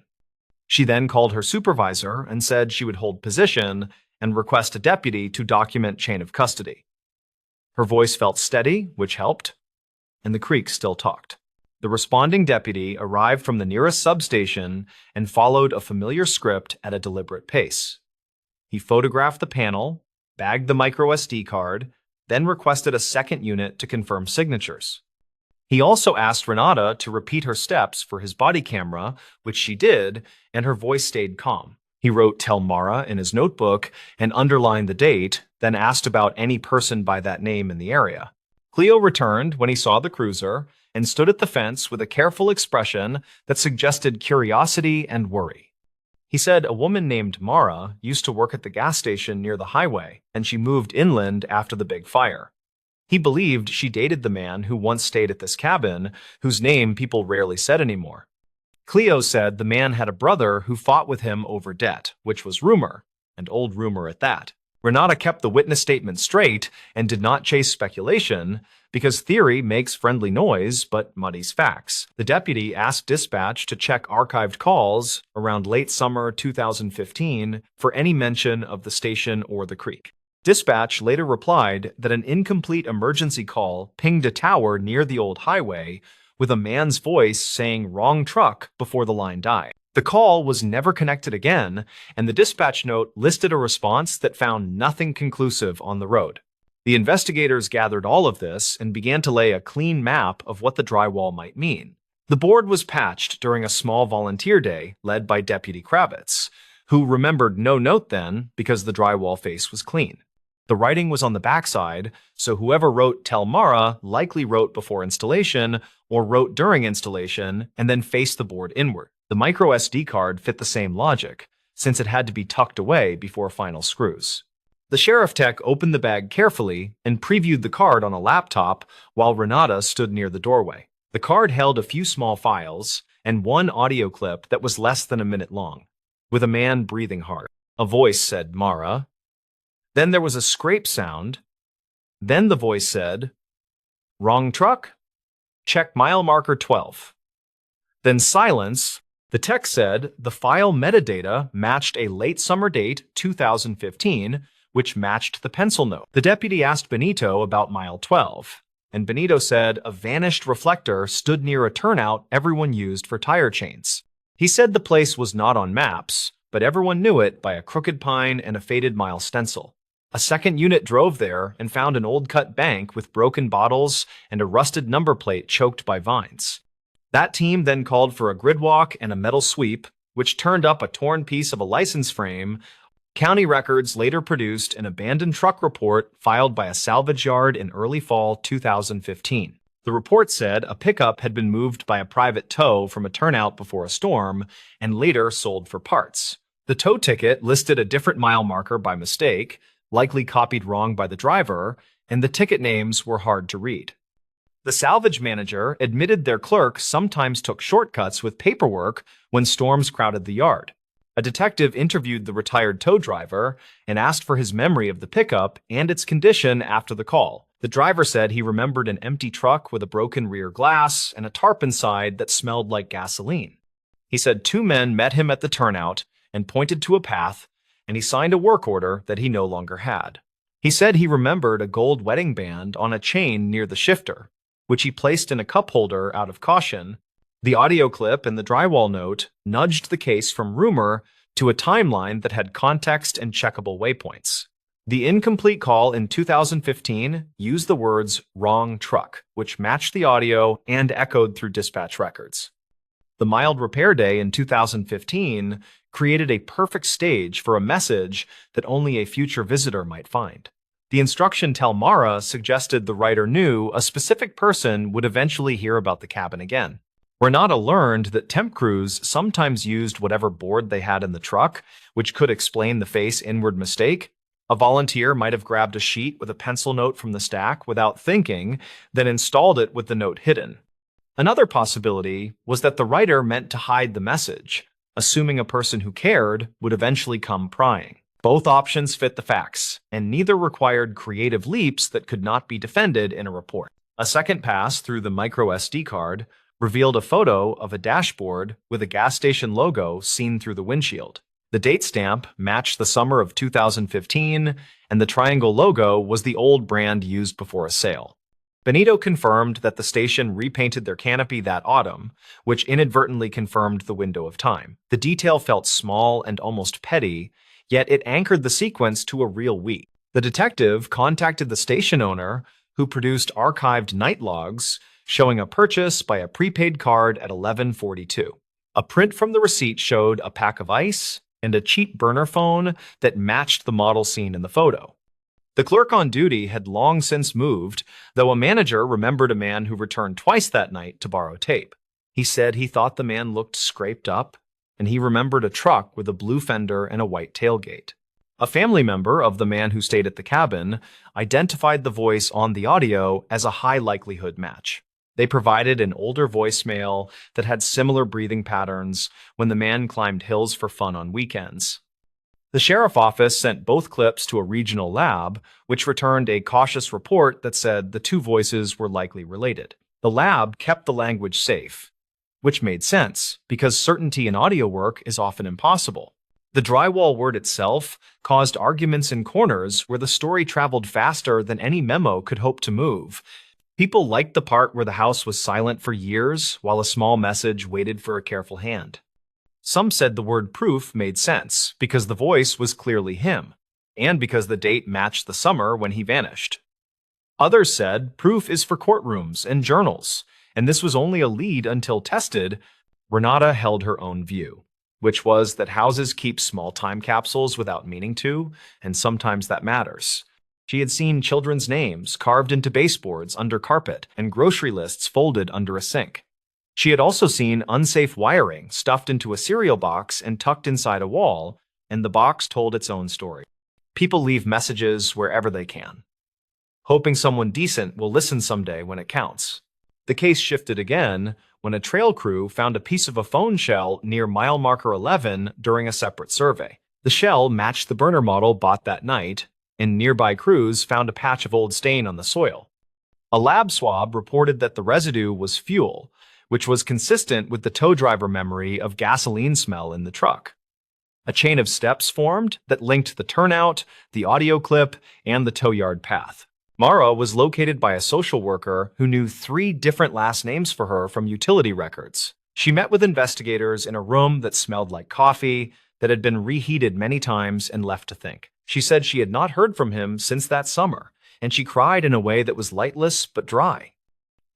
She then called her supervisor and said she would hold position and request a deputy to document chain of custody. Her voice felt steady, which helped, and the creek still talked. The responding deputy arrived from the nearest substation and followed a familiar script at a deliberate pace. He photographed the panel, bagged the micro SD card, then requested a second unit to confirm signatures. He also asked Renata to repeat her steps for his body camera, which she did, and her voice stayed calm. He wrote "Tell Mara" in his notebook and underlined the date, then asked about any person by that name in the area. Cleo returned when he saw the cruiser and stood at the fence with a careful expression that suggested curiosity and worry. He said a woman named Mara used to work at the gas station near the highway, and she moved inland after the big fire. He believed she dated the man who once stayed at this cabin, whose name people rarely said anymore. Cleo said the man had a brother who fought with him over debt, which was rumor, and old rumor at that. Renata kept the witness statement straight and did not chase speculation, because theory makes friendly noise but muddies facts. The deputy asked dispatch to check archived calls around late summer 2015 for any mention of the station or the creek. Dispatch later replied that an incomplete emergency call pinged a tower near the old highway with a man's voice saying "wrong truck" before the line died. The call was never connected again, and the dispatch note listed a response that found nothing conclusive on the road. The investigators gathered all of this and began to lay a clean map of what the drywall might mean. The board was patched during a small volunteer day led by Deputy Kravitz, who remembered no note then because the drywall face was clean. The writing was on the backside, so whoever wrote "Tell Mara" likely wrote before installation or wrote during installation and then faced the board inward. The micro SD card fit the same logic, since it had to be tucked away before final screws. The sheriff tech opened the bag carefully and previewed the card on a laptop while Renata stood near the doorway. The card held a few small files and one audio clip that was less than a minute long, with a man breathing hard. A voice said, "Mara." Then there was a scrape sound. Then the voice said, "Wrong truck? Check mile marker 12. Then silence. The text said the file metadata matched a late summer date, 2015, which matched the pencil note. The deputy asked Benito about mile 12, and Benito said a vanished reflector stood near a turnout everyone used for tire chains. He said the place was not on maps, but everyone knew it by a crooked pine and a faded mile stencil. A second unit drove there and found an old-cut bank with broken bottles and a rusted number plate choked by vines. That team then called for a grid walk and a metal sweep, which turned up a torn piece of a license frame. County records later produced an abandoned truck report filed by a salvage yard in early fall 2015. The report said a pickup had been moved by a private tow from a turnout before a storm and later sold for parts. The tow ticket listed a different mile marker by mistake, likely copied wrong by the driver, and the ticket names were hard to read. The salvage manager admitted their clerk sometimes took shortcuts with paperwork when storms crowded the yard. A detective interviewed the retired tow driver and asked for his memory of the pickup and its condition after the call. The driver said he remembered an empty truck with a broken rear glass and a tarp inside that smelled like gasoline. He said 2 men met him at the turnout and pointed to a path, and he signed a work order that he no longer had. He said he remembered a gold wedding band on a chain near the shifter, which he placed in a cup holder out of caution. The audio clip and the drywall note nudged the case from rumor to a timeline that had context and checkable waypoints. The incomplete call in 2015 used the words "wrong truck," which matched the audio and echoed through dispatch records. The mild repair day in 2015 created a perfect stage for a message that only a future visitor might find. The instruction "Tell Mara" suggested the writer knew a specific person would eventually hear about the cabin again. Renata learned that temp crews sometimes used whatever board they had in the truck, which could explain the face-inward mistake. A volunteer might have grabbed a sheet with a pencil note from the stack without thinking, then installed it with the note hidden. Another possibility was that the writer meant to hide the message, assuming a person who cared would eventually come prying. Both options fit the facts, and neither required creative leaps that could not be defended in a report. A second pass through the micro SD card revealed a photo of a dashboard with a gas station logo seen through the windshield. The date stamp matched the summer of 2015, and the triangle logo was the old brand used before a sale. Benito confirmed that the station repainted their canopy that autumn, which inadvertently confirmed the window of time. The detail felt small and almost petty, yet it anchored the sequence to a real week. The detective contacted the station owner, who produced archived night logs showing a purchase by a prepaid card at 11:42. A print from the receipt showed a pack of ice and a cheap burner phone that matched the model seen in the photo. The clerk on duty had long since moved, though a manager remembered a man who returned twice that night to borrow tape. He said he thought the man looked scraped up, and he remembered a truck with a blue fender and a white tailgate. A family member of the man who stayed at the cabin identified the voice on the audio as a high likelihood match. They provided an older voicemail that had similar breathing patterns when the man climbed hills for fun on weekends. The sheriff office sent both clips to a regional lab, which returned a cautious report that said the two voices were likely related. The lab kept the language safe, which made sense because certainty in audio work is often impossible. The drywall word itself caused arguments in corners where the story traveled faster than any memo could hope to move. People liked the part where the house was silent for years while a small message waited for a careful hand. Some said the word proof made sense because the voice was clearly him, and because the date matched the summer when he vanished. Others said proof is for courtrooms and journals, and this was only a lead until tested. Renata held her own view, which was that houses keep small time capsules without meaning to, and sometimes that matters. She had seen children's names carved into baseboards under carpet and grocery lists folded under a sink. She had also seen unsafe wiring stuffed into a cereal box and tucked inside a wall, and the box told its own story. People leave messages wherever they can, hoping someone decent will listen someday when it counts. The case shifted again when a trail crew found a piece of a phone shell near mile marker 11 during a separate survey. The shell matched the burner model bought that night, and nearby crews found a patch of old stain on the soil. A lab swab reported that the residue was fuel, which was consistent with the tow driver memory of gasoline smell in the truck. A chain of steps formed that linked the turnout, the audio clip, and the tow yard path. Mara was located by a social worker who knew 3 different last names for her from utility records. She met with investigators in a room that smelled like coffee, that had been reheated many times and left to think. She said she had not heard from him since that summer, and she cried in a way that was lightless but dry.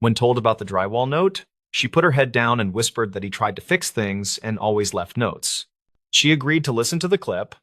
When told about the drywall note, she put her head down and whispered that he tried to fix things and always left notes. She agreed to listen to the clip,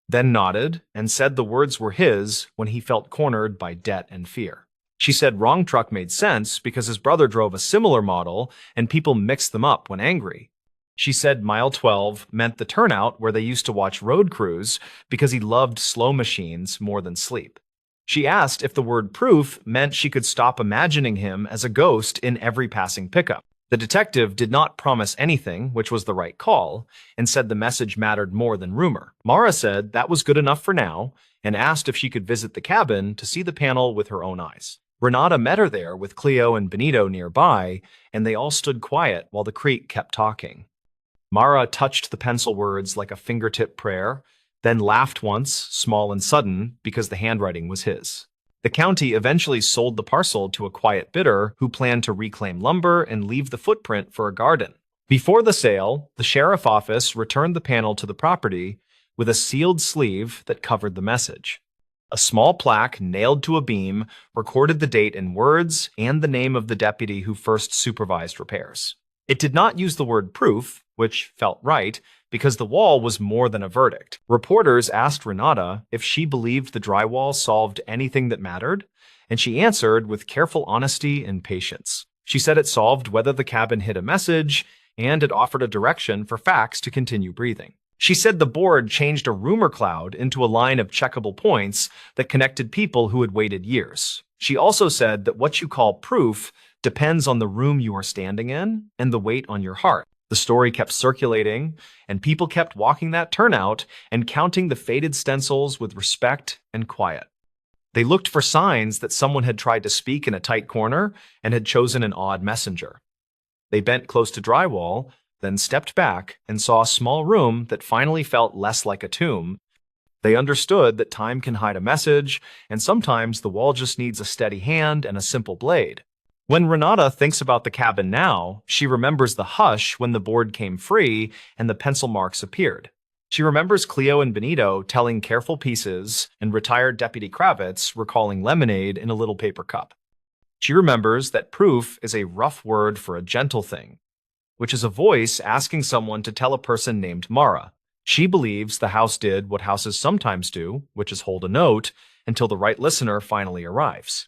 then nodded and said the words were his when he felt cornered by debt and fear. She said wrong truck made sense because his brother drove a similar model and people mixed them up when angry. She said mile 12 meant the turnout where they used to watch road crews because he loved slow machines more than sleep. She asked if the word proof meant she could stop imagining him as a ghost in every passing pickup. The detective did not promise anything, which was the right call, and said the message mattered more than rumor. Mara said that was good enough for now, and asked if she could visit the cabin to see the panel with her own eyes. Renata met her there with Cleo and Benito nearby, and they all stood quiet while the creek kept talking. Mara touched the pencil words like a fingertip prayer, then laughed once, small and sudden, because the handwriting was his. The county eventually sold the parcel to a quiet bidder who planned to reclaim lumber and leave the footprint for a garden. Before the sale, the sheriff office returned the panel to the property with a sealed sleeve that covered the message. A small plaque nailed to a beam recorded the date in words and the name of the deputy who first supervised repairs. It did not use the word proof, which felt right, because the wall was more than a verdict. Reporters asked Renata if she believed the drywall solved anything that mattered, and she answered with careful honesty and patience. She said it solved whether the cabin hid a message, and it offered a direction for facts to continue breathing. She said the board changed a rumor cloud into a line of checkable points that connected people who had waited years. She also said that what you call proof depends on the room you are standing in and the weight on your heart. The story kept circulating, and people kept walking that turnout and counting the faded stencils with respect and quiet. They looked for signs that someone had tried to speak in a tight corner and had chosen an odd messenger. They bent close to drywall, then stepped back and saw a small room that finally felt less like a tomb. They understood that time can hide a message, and sometimes the wall just needs a steady hand and a simple blade. When Renata thinks about the cabin now, she remembers the hush when the board came free and the pencil marks appeared. She remembers Cleo and Benito telling careful pieces and retired Deputy Kravitz recalling lemonade in a little paper cup. She remembers that proof is a rough word for a gentle thing, which is a voice asking someone to tell a person named Mara, She believes the house did what houses sometimes do, which is hold a note until the right listener finally arrives.